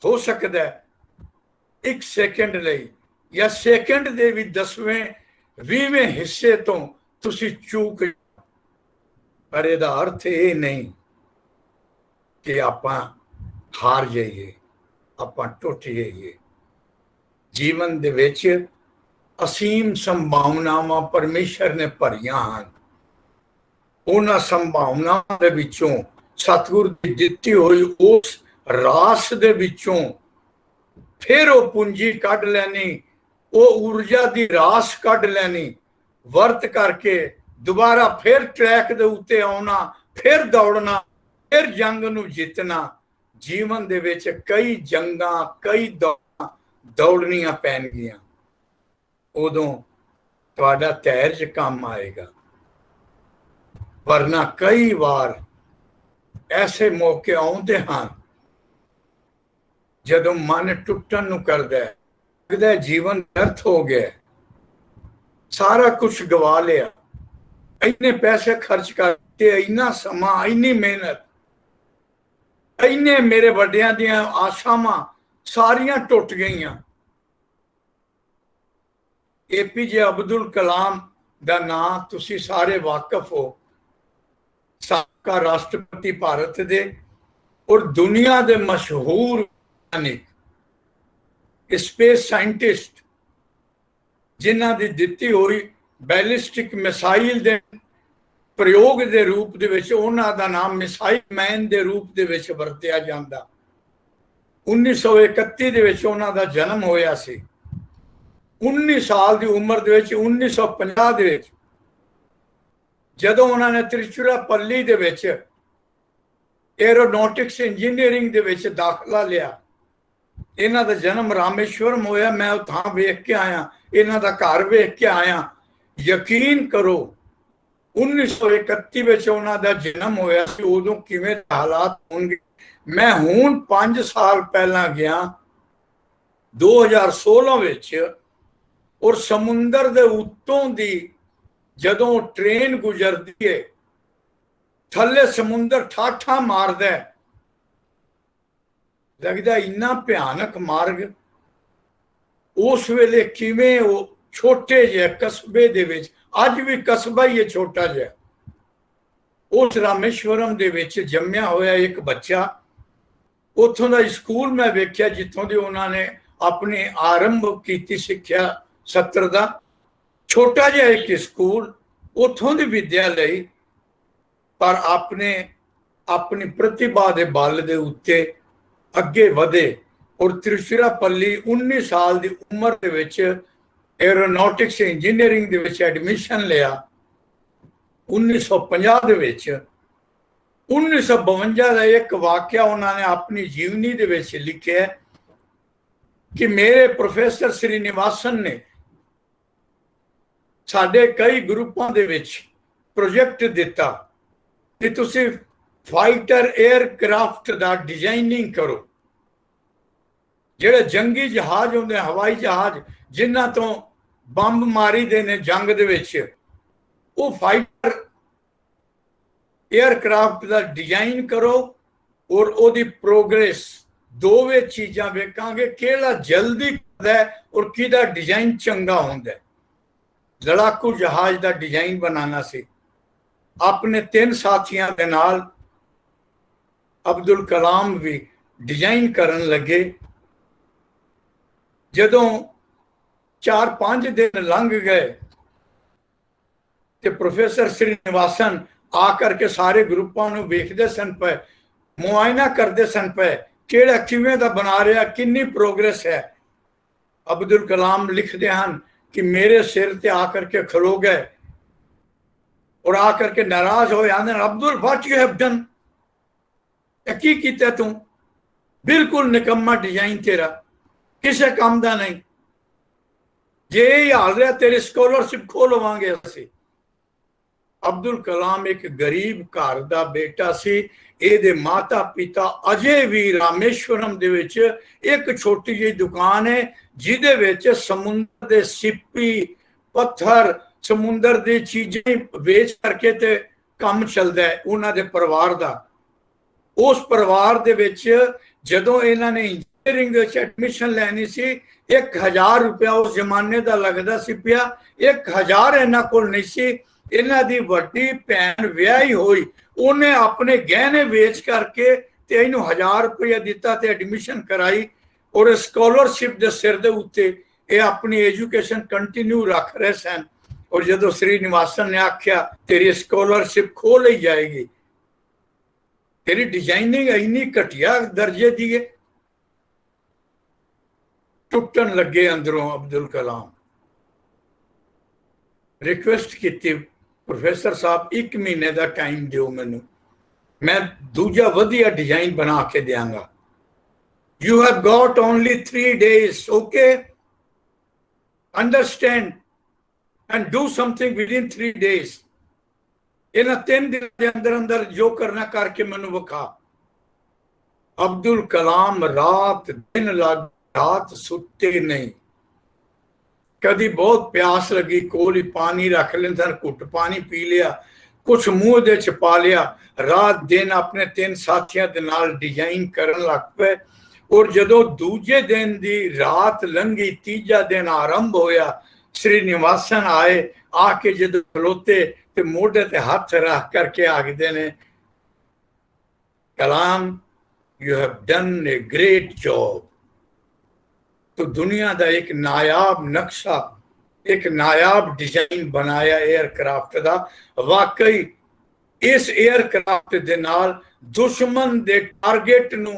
C: हो सकता है 1 सेकंड ਲਈ या सेकंड ਦੇ ਵੀ 10ਵੇਂ 20ਵੇਂ ਹਿੱਸੇ ਤੋਂ ਤੁਸੀਂ ਚੂਕ, ਪਰ ਇਹਦਾ ਅਰਥ ਇਹ ਨਹੀਂ ਕਿ ਆਪਾਂ ਹਾਰ ਜਾਈਏ, ਆਪਾਂ ਟੁੱਟ ਜਾਈਏ। ਜੀਵਨ ਦੇ ਵਿੱਚ ਅਸੀਮ ਸੰਭਾਵਨਾਵਾਂ ਪਰਮੇਸ਼ਰ ਨੇ ਭਰੀਆਂ ਹਨ। ਉਹਨਾਂ ਸੰਭਾਵਨਾਵਾਂ ਦੇ ਵਿੱਚੋਂ ਸਤਿਗੁਰ ਦੀ ਦਿੱਤੀ ਹੋਈ ਉਸ ਰਾਸ ਦੇ ਵਿੱਚੋਂ फिर वो पूंजी कढ़ लैनी, वो ऊर्जा की रास कढ़ लैनी, वर्त करके दोबारा फिर ट्रैक दे उत्ते आना, फिर दौड़ना, फिर जंग नू जितना। जीवन दे विच कई जंगां, कई दौड़नियां पैणगियां, उदों तुहाडा धैर्य काम आएगा। वरना कई बार ऐसे मौके आउंदे हैं जदों मन टुटन नू करदा है, लगदा है जीवन व्यर्थ हो गया, सारा कुछ गवा लिया, इन्ने पैसे खर्च करके, इन्ना समा, इन्नी मेहनत, इन्ने मेरे वड्डियां दियां आशावां सारियां टुट गईयां। APJ अब्दुल कलाम दा नाम तुसी सारे वाकिफ हो, साबका राष्ट्रपति भारत दे और दुनिया दे मशहूर स्पेस साइंटिस्ट, जिन्हां दी दित्ती हुई बैलिस्टिक मिसाइल दे प्रयोग दे रूप दे विच उन्हां दा नाम मिसाइल मैन दे रूप दे विच वरतिया जांदा। 1931 दे विच उन्हां दा जन्म होया सी। 19 साल दी उम्र दे विच 1950 दे विच जदों उन्हां ने त्रिचुरापल्ली दे विच एरोनॉटिक्स इंजीनियरिंग दे विच दाखला लिया। इन्हां दा जन्म रामेश्वरम होया, मैं उत्थां वेख के आया, इन्हां दा घर वेख के आया। यकीन करो 1931 विच उन्हां दा जन्म होया सी, उदों किवें हालात होणगे। मैं हुण 5 साल पहला गया 2016 विच, और समुंदर दे उत्तों दी जदों ट्रेन गुजरदी है, थल्ले समुंदर ठाठा मारदा है, लगदा इन्ना भयानक मार्ग। उस वेले किवें वो छोटे जे कस्बे दे विच, अज भी कस्बा ही है छोटा जिहा, उस रामेश्वरम दे विच जम्मिया होया एक बच्चा। उत्थों दा स्कूल मैं वेख्या जित्थों दी उन्हां ने अपनी आरंभ कीती सिक्ख्या सत्र दा, छोटा जिहा एक स्कूल, उत्थों दी विद्या लई, पर अपनी प्रतिभा दे बल दे उत्ते अगे वधे और त्रिचुरापल्ली 19 साल की उम्र दे विच एरोनॉटिक्स इंजीनियरिंग दे विच एडमिशन लिया। 1950 दे विच 1952 का एक वाकया उन्होंने अपनी जीवनी दे विच लिखिया कि मेरे प्रोफेसर श्रीनिवासन ने साडे कई ग्रुपों दे विच प्रोजेक्ट दिता कि तुसी फाइटर एयरक्राफ्ट दा डिजाइनिंग करो, जेड़े जंगी जहाज होंदे, हवाई जहाज जिन्हां तो बंब मारी दे ने जंग दे विच, वो फाइटर एयरक्राफ्ट दा डिजाइन करो और ओदी प्रोग्रेस दोवे चीज़ां वेखांगे, किहड़ा जल्दी करदा है और किहदा डिजाइन चंगा हुंदा है। लड़ाकू जहाज का डिजाइन बनाना सी। अपने 3 साथियों के नाल अब्दुल कलाम भी डिजाइन करन लगे। जदों 4-5 दिन लंघ गए तो प्रोफेसर श्रीनिवासन आकर के सारे ग्रुपों को वेखते सन पे, मुआयना करते सन पे, केड़ा किवें दा बना रहा, कितनी प्रोग्रेस है। अब्दुल कलाम लिखते हैं कि मेरे सिर ते आकर के खलो गए और आकर के नाराज हो आंदे, Abdul what you have done, की कीता तू, बिल्कुल निकम्मा डिजाइन तेरा, किसे काम दा नहीं, जे हाल रहा तेरी स्कॉलरशिप खो लवांगे असी। अब्दुल कलाम एक गरीब घर दा बेटा सी। ਇਹਦੇ माता पिता अजे भी रामेश्वरम दे विच एक छोटी जी दुकान है जिहदे विच समुंदर दे सिप्पी पत्थर समुंदर दी चीजें वेच करके ते काम चलदा है उन्हां दे परिवार दा। उस परिवार दे विच जदों इन्हां ने इंजीनियरिंग दे विच एडमिशन लैनी सी 1000 रुपया उस जमाने दा लगदा सी पिया। 1000 इन्हां कोल नहीं सी। इन्हां दी वड्डी भैन विआही होई, उन्हें अपने गहने वेच करके ते इनू 1000 रुपया दिता ते एडमिशन कराई और स्कॉलरशिप दे सिर दे उत्ते ये अपनी एजुकेशन कंटिन्यू रख रहे सन। और जदों श्रीनिवासन ने आख्या तेरी स्कॉलरशिप खो ली जाएगी, तेरी डिजाइनिंग इन्नी घटिया दर्जे दी है, टुटन लगे अंदरों। अब्दुल कलाम रिक्वेस्ट की, प्रोफेसर साहब 1 महीने का टाइम दो मैनू, मैं दूजा वधिया डिजाइन बना के देंगा। You have got only 3 days, okay, understand and do something with in 3 days। इन्हां 3 दिन के अंदर अंदर जो करना करके मैनू विखा। अब्दुल कलाम रात दिन लग रात सुते नहीं। कभी बहुत प्यास लगी, कोल ही पानी रख लेंदा, घुट पानी पी लिया, कुछ मुंह दे च पा लिया। रात दिन अपने 3 साथियों के नाल डिजाइन करन लग पे। और जदों दूजे दिन दी रात लंघी, तीजा दिन आरंभ होया, श्रीनिवासन आए, आके जदों खलोते ते मोढे ते हाथ रख करके आखदे ने, Kalam you have done a great job. तो दुनिया का एक नायाब नक्शा, एक नायाब डिजाइन बनाया एयरक्राफ्ट का। वाकई इस एयरक्राफ्ट दे नाल दुश्मन दे टारगेट नू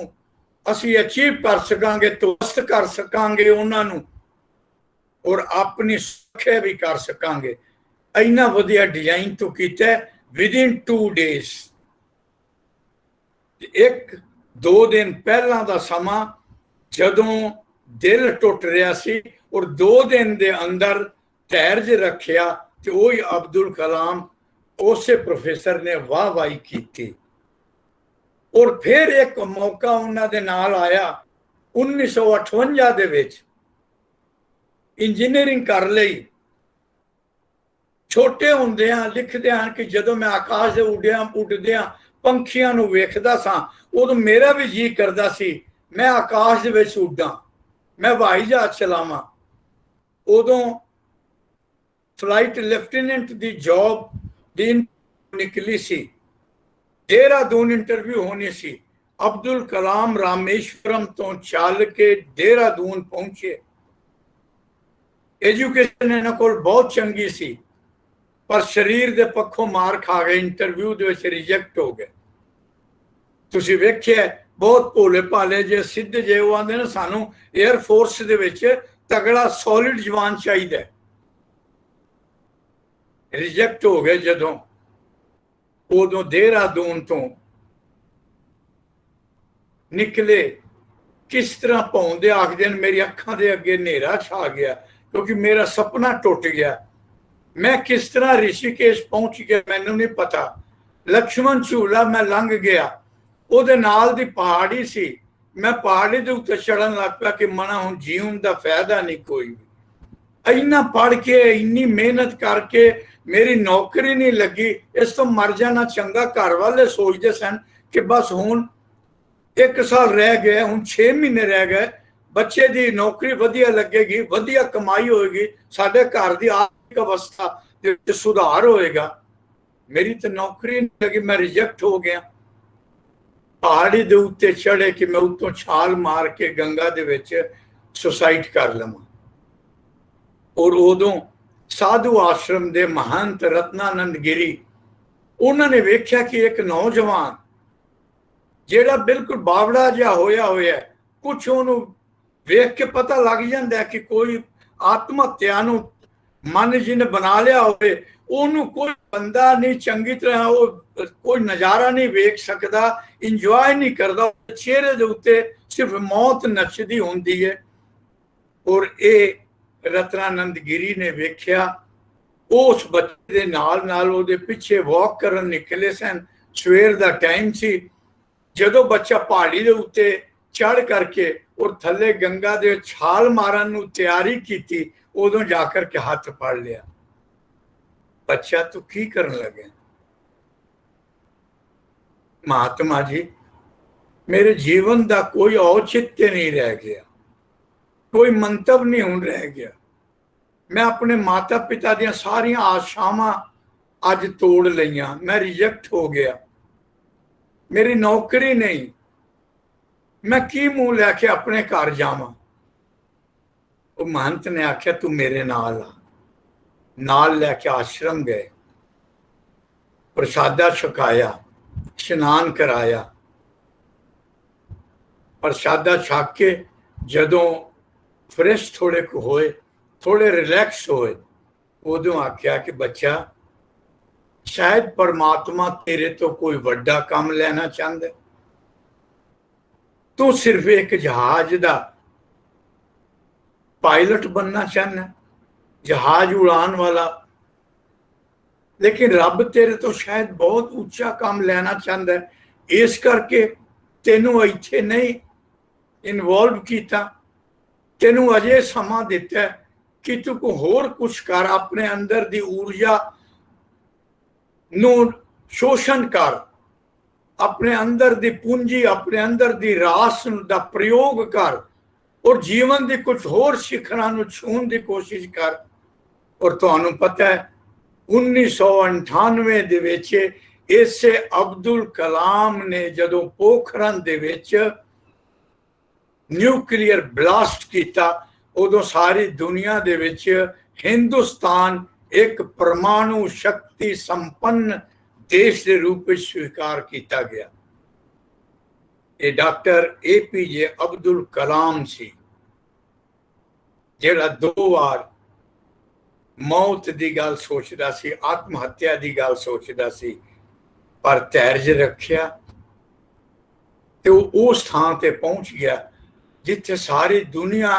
C: असी अचीव कर सकांगे, ध्वस्त कर सकांगे उन्होंने, और अपनी सुरक्षा भी कर सकांगे। इन्ना वधिया डिजाइन तो कीता विद इन 2 days। 1-2 दिन पहला दा समा जदों दिल टुट रहा सी और 2 दिन दे अंदर धैर्य रखिया तो वही अब्दुल कलाम उसे प्रोफेसर ने वाह वाही की। और फिर एक मौका उन्हां दे नाल आया 1958 दे विच इंजीनियरिंग कर लई। छोटे हुंदियां लिखदे हैं कि जदों मैं आकाश दे उड़दियां पंखियां नूं वेखदा सां उदों मेरा भी जी करदा सी मैं आकाश दे विच उड़ां, मैं हवाई जहाज चलावां। उदों फ्लाइट लेफ्टिनेंट दी जॉब दी निकली सी, देहरादून इंटरव्यू होनी सी। अब्दुल कलाम रामेश्वरम तो चल के देहरादून पहुंचे। एजुकेशन इन्हां कोल बहुत चंगी सी, पर शरीर दे पक्षों मार खा गए, इंटरव्यू दे विच रिजेक्ट हो गए। तुसीं वेखिआ बहुत भोले भाले जे सिद्ध जे वो आंदे ने सानू एयर फोर्स दे विच तगड़ा सॉलिड जवान चाहिए, रिजेक्ट हो गए। जदों उदों देहरादून तो निकले किस तरह भौंदे आखदे मेरी अखां दे अगे नेरा छा गया क्योंकि मेरा सपना टुट गया। मैं किस तरह ऋषिकेश पहुंच गया मैनू नहीं पता। लक्ष्मण झूला मैं लंघ गया, ਉਹਦੇ ਨਾਲ ਦੀ पहाड़ी सी, मैं पहाड़ी के उत्ते चढ़न लग पिया कि मना हुण जीवन का फायदा नहीं कोई भी। इन्ना पढ़ के इन्नी मेहनत करके मेरी नौकरी नहीं लगी, इस तो मर जाना चंगा। घर वाले सोचते सन कि बस हुण 1 साल रह गए, हुण 6 महीने रह गए, बच्चे की नौकरी वधिया लगेगी, वधिया कमाई होएगी, साडे घर की मानसिक अवस्था दे विच सुधार होएगा। मेरी तो नौकरी नहीं लगी, मैं रिजेक्ट हो गया। पहाड़ी दे उत्ते चढ़े कि मैं उत्तों छाल मार के गंगा दे विच सुसाइड कर लवां। और उदों साधु आश्रम दे महंत रत्नानंद गिरी उन्होंने वेख्या कि एक नौजवान जेड़ा बिल्कुल बावड़ा जिहा होया होया, कुछ उन्होंने वेख के पता लग जाता है कि कोई आत्म हत्या नूं मन जिन्हें बना लिया होवे, उन्होंने कोई बंदा नहीं चंगी तरह वो कोई नज़ारा नहीं वेख सकता, इंजॉय नहीं करता, चेहरे दे उत्ते सिर्फ मौत नचदी होंदी है। और ये रत्नानंद गिरी ने वेख्या, उस बच्चे दे नाल उहदे पिछे वॉक करन निकले सन। सवेर दा टाइम सी, जदों बच्चा पहाड़ी दे उत्ते चढ़ करके और थले गंगा दे छाल मारन नूं तैयारी की, उदों जाकर के हाथ फड़ लिया। बच्चा तू की करन लगे? महात्मा जी, मेरे जीवन का कोई औचित्य नहीं रह गया, कोई मंतव नहीं हुण रह गया। मैं अपने माता पिता दी सारियां आशावां अज तोड़ लईयां, मैं रिजेक्ट हो गया, मेरी नौकरी नहीं, मैं की मुंह लैके अपने घर जावां। वो महंत ने आख्या तू मेरे नाल आ। नाल लैके आश्रम गए, प्रसादा छकाया, स्नान कराया। प्रसादा छक के जदों फ्रेश थोड़े को होए, थोड़े रिलैक्स होए, उदों आख्या कि बच्चा शायद परमात्मा तेरे तो कोई वड्डा काम लेना चाहता, तू सिर्फ एक जहाज दा पायलट बनना चाहना, जहाज उड़ान वाला, लेकिन रब तेरे तो शायद बहुत ऊंचा काम लेना चाहता है, इस करके तेनू इत्थे नहीं इनवॉल्व किया, तेनू अजे समा दिता है कि तू को होर कुछ कर, अपने अंदर दी ऊर्जा नू शोषण कर, अपने अंदर दी पूंजी, अपने अंदर दी रास दा प्रयोग कर और जीवन दी कुछ होर शिखरां नू छूण दी कोशिश कर। और तुहानू पता है 1998 दे विच इसे अब्दुल कलाम ने जदों पोखरण दे विच न्यूक्लियर ब्लास्ट किया, उदों सारी दुनिया दे विच हिंदुस्तान एक परमाणु शक्ति संपन्न देश के रूप में स्वीकार किया गया। ये डॉक्टर APJ अब्दुल कलाम सी, जेड़ा 2 बार मौत की गल सोचता सी, आत्महत्या की गल सोचता सी, पर धैर्य रखिया तो उस थां ते पहुंच गया जिथे सारी दुनिया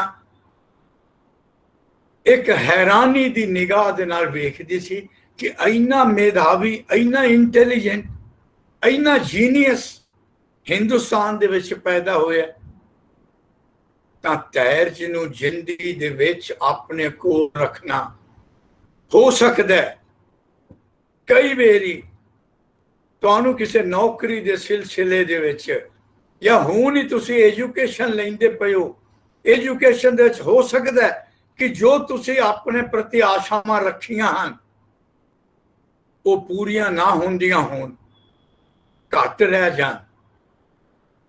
C: एक हैरानी की निगाह दे नाल वेखदी सी कि इन्ना मेधावी, इन्ना इंटैलीजेंट, इन्ना जीनियस हिंदुस्तान दे विच पैदा होया। तां धैर्य नूं जिंदगी दे विच अपने कोल रखना हो सकता है। कई बारी तुहानू किसी नौकरी दे सिलसिले दे विच या हुण ही तुसी एजुकेशन लैंदे पए हो, एजुकेशन दे विच हो सकता है कि जो तुसी अपने प्रति आशावां रखियां हन वो पूरियां ना होंदियां होण, घट रह जान,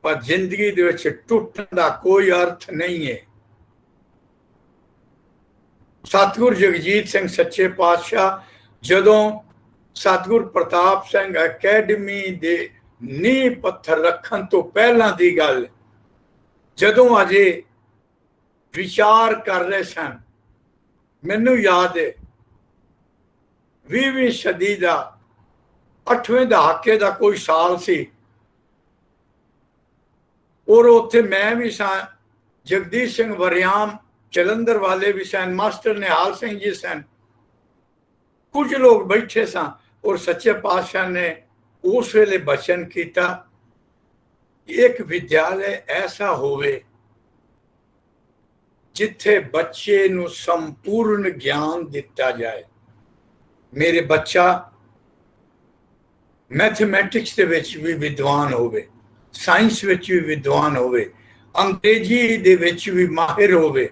C: पर जिंदगी दे विच टुटण दा कोई अर्थ नहीं है। सतगुरु जगजीत सिंह सच्चे पातशाह जदों सतगुरु प्रताप सिंह अकैडमी दे नींह पत्थर रखन तो पहला दी गल, जदों अजे विचार कर रहे सन, मैनू याद है 20वीं सदी का 8वें दहाके का कोई साल सी, और उत्थे मैं भी सा, जगदीश सिंह वरियाम जलंधर वाले भी सन, मास्टर निहाल सिंह जी सन, कुछ लोग बैठे सा, और सच्चे पातशाह ने उस वेले बचन किया, एक विद्यालय ऐसा होवे जिथे बच्चे नू संपूर्ण ज्ञान दिता जाए। मेरे बच्चा मैथमैटिक्स दे विच भी विद्वान होवे, साइंस विच भी विद्वान होवे, अंग्रेजी दे विच भी माहिर होवे,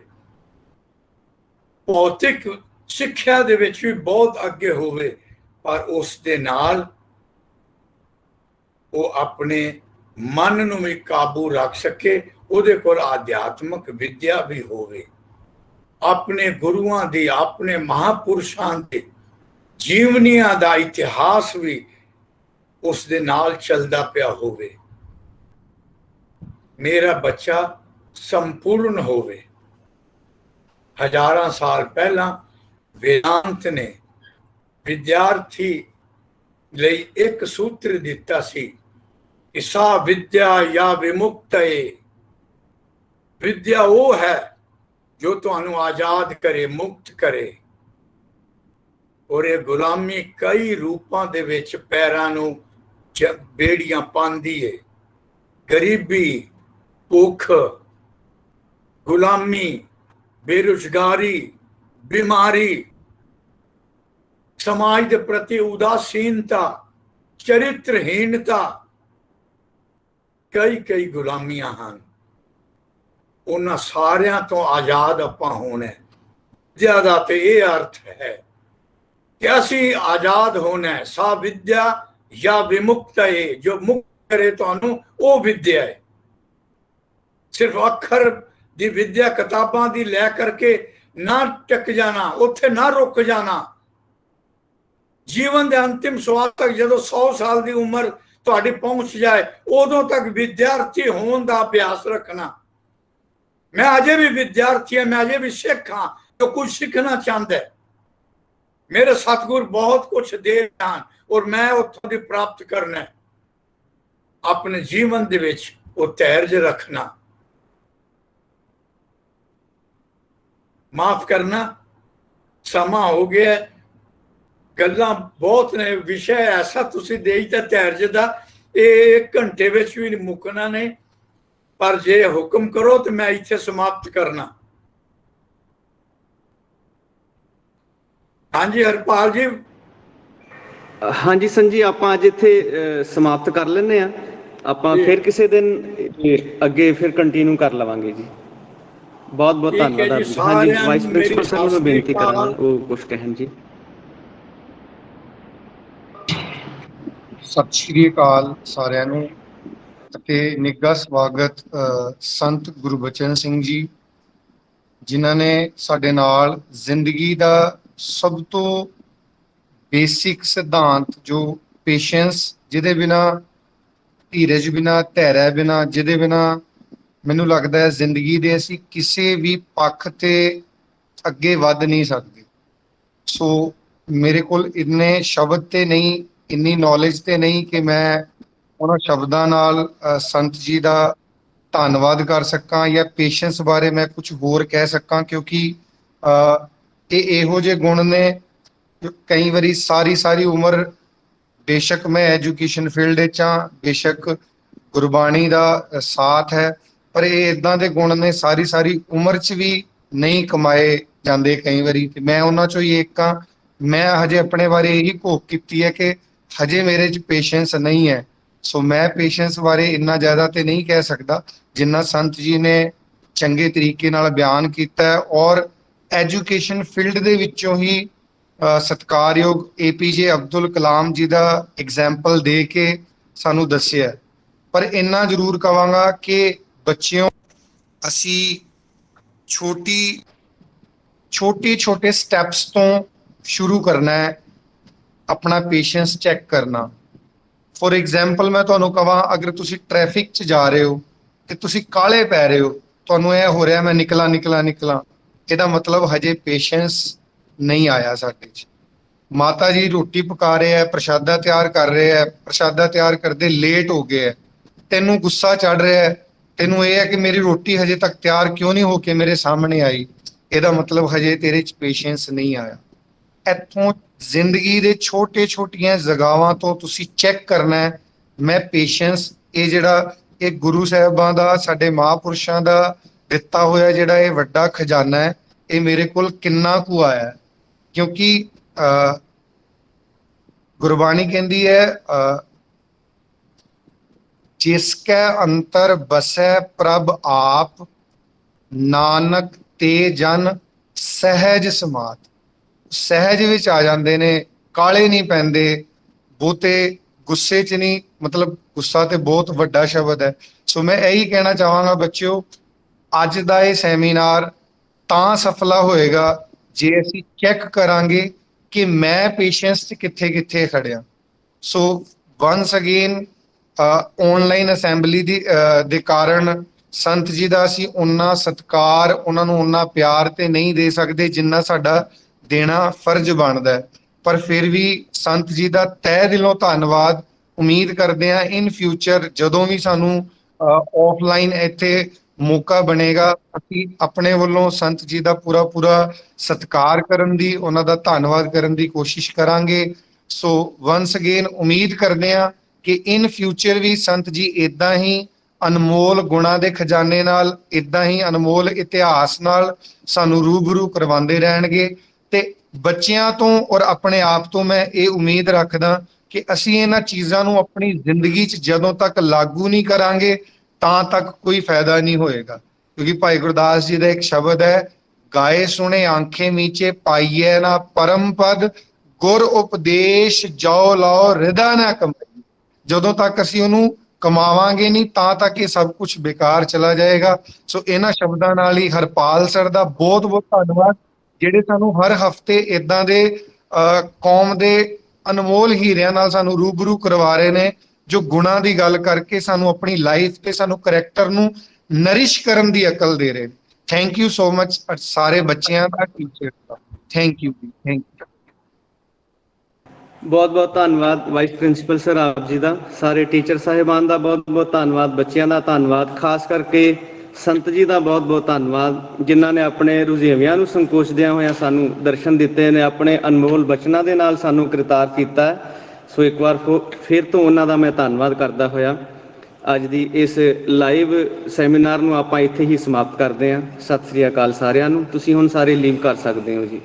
C: भौतिक ਸਿੱਖਿਆ ਦੇ ਵਿੱਚ ਵੀ ਬਹੁਤ ਅੱਗੇ ਹੋਵੇ, ਪਰ ਉਸ ਦੇ ਨਾਲ ਉਹ ਆਪਣੇ ਮਨ ਨੂੰ ਵੀ ਕਾਬੂ ਰੱਖ ਸਕੇ, ਉਹਦੇ ਕੋਲ ਆਧਿਆਤਮਕ ਵਿਦਿਆ ਵੀ ਹੋਵੇ, ਆਪਣੇ ਗੁਰੂਆਂ ਦੀ, ਆਪਣੇ ਮਹਾਪੁਰਸ਼ਾਂ ਦੇ ਜੀਵਨੀਆਂ ਦਾ ਇਤਿਹਾਸ ਵੀ ਉਸ ਦੇ ਨਾਲ ਚੱਲਦਾ ਪਿਆ ਹੋਵੇ। ਮੇਰਾ ਬੱਚਾ ਸੰਪੂਰਨ ਹੋਵੇ। ਹਜ਼ਾਰਾਂ ਸਾਲ ਪਹਿਲਾਂ वेदांत ने विद्यार्थी ਲਈ ਇੱਕ ਸੂਤਰ ਦਿੱਤਾ ਸੀ ਕਿ ਸਾ ਵਿਦਿਆ ਜਾਂ ਵਿਮੁਕਤ। ਵਿਦਿਆ ਉਹ ਹੈ ਜੋ ਤੁਹਾਨੂੰ ਆਜ਼ਾਦ ਕਰੇ, ਮੁਕਤ ਕਰੇ। ਔਰ ਇਹ ਗੁਲਾਮੀ ਕਈ ਰੂਪਾਂ ਦੇ ਵਿੱਚ ਪੈਰਾਂ ਨੂੰ ਬੇੜੀਆਂ ਪਾਉਂਦੀ ਹੈ। ਗਰੀਬੀ, ਭੁੱਖ, ਗੁਲਾਮੀ, ਬੇਰੁਜ਼ਗਾਰੀ, बीमारी, समाज के प्रति उदासीनता, चरित्रहीनता, कई कई गुलामियां हैं। उन्हां सारियां तो आजाद आपां होना। विद्या दा ते यह अर्थ है कि असी आजाद होना है। सा विद्या या विमुक्त है, जो मुक्त करे तुहानू वो विद्या है। सिर्फ अखर दी विद्या किताबां दी लै करके ना टिक जाना, उत्थे ना रुक जाना। जीवन के अंतिम स्वाद तक जो 100 साल की उम्र तुहाडी पहुंच जाए, उदों तक विद्यार्थी होने का अभ्यास रखना। मैं अजे भी विद्यार्थी हाँ, मैं अजे भी सिख हाँ जो कुछ सीखना चाहता है। मेरे सतगुर बहुत कुछ दे रहे हैं और मैं उत्थों दी प्राप्त करना है। अपने जीवन दे विच वो धैर्य रखना। माफ करना, समा हो गया, गल्लां बहुत ने, विषय ऐसा तुसी दे दिता धैर्य दा, ये 1 घंटे विच भी मुकना नहीं। पर जे हुक्म करो तो मैं इत्थे समाप्त करना। हाँ जी हरपाल जी।
B: हाँ जी संजी, ਆਪਾਂ ਅੱਜ ਇੱਥੇ ਸਮਾਪਤ ਕਰ ਲੈਂਦੇ ਆ। ਆਪਾਂ ਫਿਰ ਕਿਸੇ ਦਿਨ ਅੱਗੇ ਫਿਰ ਕੰਟੀਨਿਊ ਕਰ ਲਵਾਂਗੇ ਜੀ। बहुत बहुत धन्यवाद। हाँ जी, वाइस प्रिंसिपल साहब ਨੂੰ ਬੇਨਤੀ ਕਰਾਂਗਾ ਉਹ ਕੁਝ ਕਹਿਣ ਜੀ।
A: ਸਤਿ ਸ਼੍ਰੀ ਅਕਾਲ ਸਾਰਿਆਂ ਨੂੰ ਅਤੇ ਨਿੱਘਾ ਸਵਾਗਤ ਸੰਤ ਗੁਰਬਚਨ ਸਿੰਘ ਜੀ, ਜਿਨ੍ਹਾਂ ਨੇ ਸਾਡੇ ਨਾਲ ਜ਼ਿੰਦਗੀ ਦਾ ਸਭ ਤੋਂ ਬੇਸਿਕ ਸਿਧਾਂਤ ਜੋ ਪੇਸ਼ੈਂਸ, ਜਿਹਦੇ ਬਿਨਾ, ਧੀਰਜ ਬਿਨਾ, ਧੈर्य ਬਿਨਾ, ਜਿਹਦੇ ਬਿਨਾ ਮੈਨੂੰ ਲੱਗਦਾ ਹੈ ਜ਼ਿੰਦਗੀ ਦੇ ਅਸੀਂ ਕਿਸੇ ਵੀ ਪੱਖ ਤੇ ਅੱਗੇ ਵੱਧ ਨਹੀਂ ਸਕਦੇ। ਸੋ ਮੇਰੇ ਕੋਲ ਇੰਨੇ ਸ਼ਬਦ ਤੇ ਨਹੀਂ, ਇੰਨੀ ਨੌਲੇਜ ਤੇ ਨਹੀਂ ਕਿ ਮੈਂ ਉਹਨਾਂ ਸ਼ਬਦਾਂ ਨਾਲ ਸੰਤ ਜੀ ਦਾ ਧੰਨਵਾਦ ਕਰ ਸਕਾਂ ਜਾਂ ਪੇਸ਼ੈਂਸ ਬਾਰੇ ਮੈਂ ਕੁਝ ਹੋਰ ਕਹਿ ਸਕਾਂ, ਕਿਉਂਕਿ ਇਹ ਇਹੋ ਜਿਹੇ ਗੁਣ ਨੇ ਜੋ ਕਈ ਵਾਰੀ ਸਾਰੀ ਉਮਰ, ਬੇਸ਼ੱਕ ਮੈਂ ਐਜੂਕੇਸ਼ਨ ਫੀਲਡ ਵਿੱਚ ਹਾਂ, ਬੇਸ਼ੱਕ ਗੁਰਬਾਣੀ ਦਾ ਸਾਥ ਹੈ, ਪਰ ਇਹ ਇਦਾਂ ਦੇ ਗੁਣ ਨੇ ਸਾਰੀ ਉਮਰ 'ਚ ਵੀ ਨਹੀਂ ਕਮਾਏ ਜਾਂਦੇ ਕਈ ਵਾਰੀ। ਤੇ ਮੈਂ ਉਹਨਾਂ 'ਚੋਂ ਹੀ ਇੱਕ ਹਾਂ। ਮੈਂ ਹਜੇ ਆਪਣੇ ਬਾਰੇ ਇਹੀ ਘੋਖ ਕੀਤੀ ਹੈ ਕਿ ਹਜੇ ਮੇਰੇ 'ਚ ਪੇਸ਼ੈਂਸ ਨਹੀਂ ਹੈ। ਸੋ ਮੈਂ ਪੇਸ਼ੈਂਸ ਬਾਰੇ ਇੰਨਾ ਜ਼ਿਆਦਾ ਤੇ ਨਹੀਂ ਕਹਿ ਸਕਦਾ ਜਿੰਨਾ ਸੰਤ ਜੀ ਨੇ ਚੰਗੇ ਤਰੀਕੇ ਨਾਲ ਬਿਆਨ ਕੀਤਾ ਹੈ। ਔਰ ਐਜੂਕੇਸ਼ਨ ਫੀਲਡ ਦੇ ਵਿੱਚੋਂ ਹੀ ਸਤਿਕਾਰਯੋਗ APJ ਅਬਦੁਲ ਕਲਾਮ ਜੀ ਦਾ ਐਗਜ਼ਾਮਪਲ ਦੇ ਕੇ ਸਾਨੂੰ ਦੱਸਿਆ। ਪਰ ਇੰਨਾ ਜ਼ਰੂਰ ਕਹਾਂਗਾ ਕਿ ਬੱਚਿਓ, ਅਸੀਂ ਛੋਟੇ ਸਟੈਪਸ ਤੋਂ ਸ਼ੁਰੂ ਕਰਨਾ ਹੈ ਆਪਣਾ ਪੇਸ਼ੈਂਸ ਚੈੱਕ ਕਰਨਾ। ਫੋਰ ਐਗਜ਼ਾਮਪਲ ਮੈਂ ਤੁਹਾਨੂੰ ਕਹਾਂ, ਅਗਰ ਤੁਸੀਂ ਟ੍ਰੈਫਿਕ 'ਚ ਜਾ ਰਹੇ ਹੋ ਤੇ ਤੁਸੀਂ ਕਾਹਲੇ ਪੈ ਰਹੇ ਹੋ, ਤੁਹਾਨੂੰ ਇਹ ਹੋ ਰਿਹਾ ਮੈਂ ਨਿਕਲਾਂ, ਇਹਦਾ ਮਤਲਬ ਹਜੇ ਪੇਸ਼ੈਂਸ ਨਹੀਂ ਆਇਆ ਸਾਡੇ 'ਚ। ਮਾਤਾ ਜੀ ਰੋਟੀ ਪਕਾ ਰਹੇ ਹੈ, ਪ੍ਰਸ਼ਾਦਾ ਤਿਆਰ ਕਰ ਰਹੇ ਹੈ, ਪ੍ਰਸ਼ਾਦਾ ਤਿਆਰ ਕਰਦੇ ਲੇਟ ਹੋ ਗਏ ਹੈ, ਤੈਨੂੰ ਗੁੱਸਾ ਚੜ ਰਿਹਾ ਹੈ, ਤੈਨੂੰ ਇਹ ਹੈ ਕਿ ਮੇਰੀ ਰੋਟੀ ਹਜੇ ਤੱਕ ਤਿਆਰ ਕਿਉਂ ਨਹੀਂ ਹੋ ਕੇ ਮੇਰੇ ਸਾਹਮਣੇ ਆਈ, ਇਹਦਾ ਮਤਲਬ ਹਜੇ ਤੇਰੇ 'ਚ ਪੇਸ਼ੈਂਸ ਨਹੀਂ ਆਇਆ। ਇੱਥੋਂ ਜ਼ਿੰਦਗੀ ਦੇ ਛੋਟੀਆਂ ਜਗ੍ਹਾਵਾਂ ਤੋਂ ਤੁਸੀਂ ਚੈੱਕ ਕਰਨਾ ਹੈ ਮੈਂ ਪੇਸ਼ੈਂਸ, ਇਹ ਜਿਹੜਾ ਇਹ ਗੁਰੂ ਸਾਹਿਬਾਂ ਦਾ, ਸਾਡੇ ਮਹਾਂਪੁਰਸ਼ਾਂ ਦਾ ਦਿੱਤਾ ਹੋਇਆ ਜਿਹੜਾ ਇਹ ਵੱਡਾ ਖਜ਼ਾਨਾ ਹੈ, ਇਹ ਮੇਰੇ ਕੋਲ ਕਿੰਨਾ ਕੁ ਆਇਆ। ਕਿਉਂਕਿ ਗੁਰਬਾਣੀ ਕਹਿੰਦੀ ਹੈ ਜਿਸਕੈ ਅੰਤਰ ਬਸੈ ਪ੍ਰਭ ਆਪ, ਨਾਨਕ ਤੇ ਜਨ ਸਹਿਜ ਸਮਾਤ। ਸਹਿਜ ਵਿੱਚ ਆ ਜਾਂਦੇ ਨੇ, ਕਾਲੇ ਨਹੀਂ ਪੈਂਦੇ, ਬਹੁਤੇ ਗੁੱਸੇ 'ਚ ਨਹੀਂ, ਮਤਲਬ ਗੁੱਸਾ ਤੇ ਬਹੁਤ ਵੱਡਾ ਸ਼ਬਦ ਹੈ। ਸੋ ਮੈਂ ਇਹੀ ਕਹਿਣਾ ਚਾਹਾਂਗਾ ਬੱਚਿਓ, ਅੱਜ ਦਾ ਇਹ ਸੈਮੀਨਾਰ ਤਾਂ ਸਫਲਾ ਹੋਏਗਾ ਜੇ ਅਸੀਂ ਚੈੱਕ ਕਰਾਂਗੇ ਕਿ ਮੈਂ ਪੇਸ਼ੈਂਸ 'ਚ ਕਿੱਥੇ ਕਿੱਥੇ ਖੜਿਆ। ਸੋ ਵਨਸ ਅਗੇਨ ਆਨਲਾਈਨ ਅਸੈਂਬਲੀ ਦੇ ਕਾਰਨ ਸੰਤ ਜੀ ਦਾ ਅਸੀਂ ਉਹਨਾਂ ਸਤਿਕਾਰ, ਉਹਨਾਂ ਨੂੰ ਉਹਨਾਂ ਪਿਆਰ ਤੇ ਨਹੀਂ ਦੇ ਸਕਦੇ ਜਿੰਨਾ ਸਾਡਾ ਦੇਣਾ ਫਰਜ਼ ਬਣਦਾ ਹੈ। ਪਰ ਫਿਰ ਵੀ ਸੰਤ ਜੀ ਦਾ ਤਹਿ ਦਿਲੋਂ ਧੰਨਵਾਦ। ਉਮੀਦ ਕਰਦੇ ਹਾਂ ਇਨ ਫਿਊਚਰ ਜਦੋਂ ਵੀ ਸਾਨੂੰ ਆਫਲਾਈਨ ਇੱਥੇ ਮੌਕਾ ਬਣੇਗਾ, ਅਸੀਂ ਆਪਣੇ ਵੱਲੋਂ ਸੰਤ ਜੀ ਦਾ ਪੂਰਾ ਸਤਿਕਾਰ ਕਰਨ ਦੀ, ਉਹਨਾਂ ਦਾ ਧੰਨਵਾਦ ਕਰਨ ਦੀ ਕੋਸ਼ਿਸ਼ ਕਰਾਂਗੇ। ਸੋ ਵਨਸ ਅਗੇਨ ਉਮੀਦ ਕਰਦੇ ਹਾਂ ਕਿ ਇਨ ਫਿਊਚਰ ਵੀ ਸੰਤ ਜੀ ਇਦਾਂ ਹੀ ਅਨਮੋਲ ਗੁਣਾਂ ਦੇ ਖਜ਼ਾਨੇ ਨਾਲ, ਇਦਾਂ ਹੀ ਅਨਮੋਲ ਇਤਿਹਾਸ ਨਾਲ ਸਾਨੂੰ ਰੂਬਰੂ ਕਰਵਾਉਂਦੇ ਰਹਿਣਗੇ। ਤੇ ਬੱਚਿਆਂ ਤੋਂ ਔਰ ਆਪਣੇ ਆਪ ਤੋਂ ਮੈਂ ਇਹ ਉਮੀਦ ਰੱਖਦਾ ਕਿ ਅਸੀਂ ਇਹਨਾਂ ਚੀਜ਼ਾਂ ਨੂੰ ਆਪਣੀ ਜ਼ਿੰਦਗੀ 'ਚ ਜਦੋਂ ਤੱਕ ਲਾਗੂ ਨਹੀਂ ਕਰਾਂਗੇ ਤਾਂ ਤੱਕ ਕੋਈ ਫਾਇਦਾ ਨਹੀਂ ਹੋਏਗਾ। ਕਿਉਂਕਿ ਭਾਈ ਗੁਰਦਾਸ ਜੀ ਦਾ ਇੱਕ ਸ਼ਬਦ ਹੈ, ਗਾਏ ਸੁਣੇ ਆਂਖੇ ਮੀਚੇ ਪਾਈਏ ਨਾ ਪਰਮ ਪਦ, ਗੁਰ ਉਪਦੇਸ਼ ਜੋ ਲਾਓ ਹਿਰਦਾ ਨਾ ਕਮਾਈ। ਜਦੋਂ ਤੱਕ ਅਸੀਂ ਉਹਨੂੰ ਕਮਾਵਾਂਗੇ ਨਹੀਂ ਤਾਂ ਤੱਕ ਇਹ ਸਭ ਕੁਝ ਬੇਕਾਰ ਚਲਾ ਜਾਏਗਾ। ਸੋ ਇਹਨਾਂ ਸ਼ਬਦਾਂ ਨਾਲ ਹੀ ਹਰਪਾਲ ਸਰ ਦਾ ਬਹੁਤ ਬਹੁਤ ਧੰਨਵਾਦ, ਜਿਹੜੇ ਸਾਨੂੰ ਹਰ ਹਫਤੇ ਇਦਾਂ ਦੇ ਕੌਮ ਦੇ ਅਨਮੋਲ ਹੀਰਿਆਂ ਨਾਲ ਸਾਨੂੰ ਰੂਬਰੂ ਕਰਵਾ ਰਹੇ ਨੇ, ਜੋ ਗੁਣਾਂ ਦੀ ਗੱਲ ਕਰਕੇ ਸਾਨੂੰ ਆਪਣੀ ਲਾਈਫ ਤੇ ਸਾਨੂੰ ਕਰੈਕਟਰ ਨੂੰ ਨਰਿਸ਼ ਕਰਨ ਦੀ ਅਕਲ ਦੇ ਰਹੇ। ਥੈਂਕ ਯੂ ਸੋ ਮਚ ਸਾਰੇ ਬੱਚਿਆਂ ਦਾ, ਟੀਚਰ ਦਾ। Thank you, thank you.
B: ਬਹੁਤ ਬਹੁਤ ਧੰਨਵਾਦ ਵਾਈਸ ਪ੍ਰਿੰਸੀਪਲ ਸਰ ਆਪ ਜੀ ਦਾ, ਸਾਰੇ ਟੀਚਰ ਸਾਹਿਬਾਨ ਦਾ ਬਹੁਤ ਬਹੁਤ ਧੰਨਵਾਦ, ਬੱਚਿਆਂ ਦਾ ਧੰਨਵਾਦ, ਖਾਸ ਕਰਕੇ ਸੰਤ ਜੀ ਦਾ ਬਹੁਤ ਬਹੁਤ ਧੰਨਵਾਦ, ਜਿਨ੍ਹਾਂ ਨੇ ਆਪਣੇ ਰੁਝੇਵਿਆਂ ਨੂੰ ਸੰਕੋਚਦਿਆਂ ਹੋਇਆਂ ਸਾਨੂੰ ਦਰਸ਼ਨ ਦਿੱਤੇ ਨੇ, ਆਪਣੇ ਅਨਮੋਲ ਬਚਨਾਂ ਦੇ ਨਾਲ ਸਾਨੂੰ ਕਿਰਤਾਰ ਕੀਤਾ। ਸੋ ਇੱਕ ਵਾਰ ਫਿਰ ਤੋਂ ਉਹਨਾਂ ਦਾ ਮੈਂ ਧੰਨਵਾਦ ਕਰਦਾ ਹੋਇਆ ਅੱਜ ਦੀ ਇਸ ਲਾਈਵ ਸੈਮੀਨਾਰ ਨੂੰ ਆਪਾਂ ਇੱਥੇ ਹੀ ਸਮਾਪਤ ਕਰਦੇ ਹਾਂ। ਸਤਿ ਸ੍ਰੀ ਅਕਾਲ ਸਾਰਿਆਂ ਨੂੰ। ਤੁਸੀਂ ਹੁਣ ਸਾਰੇ ਲੀਵ ਕਰ ਸਕਦੇ ਹੋ ਜੀ।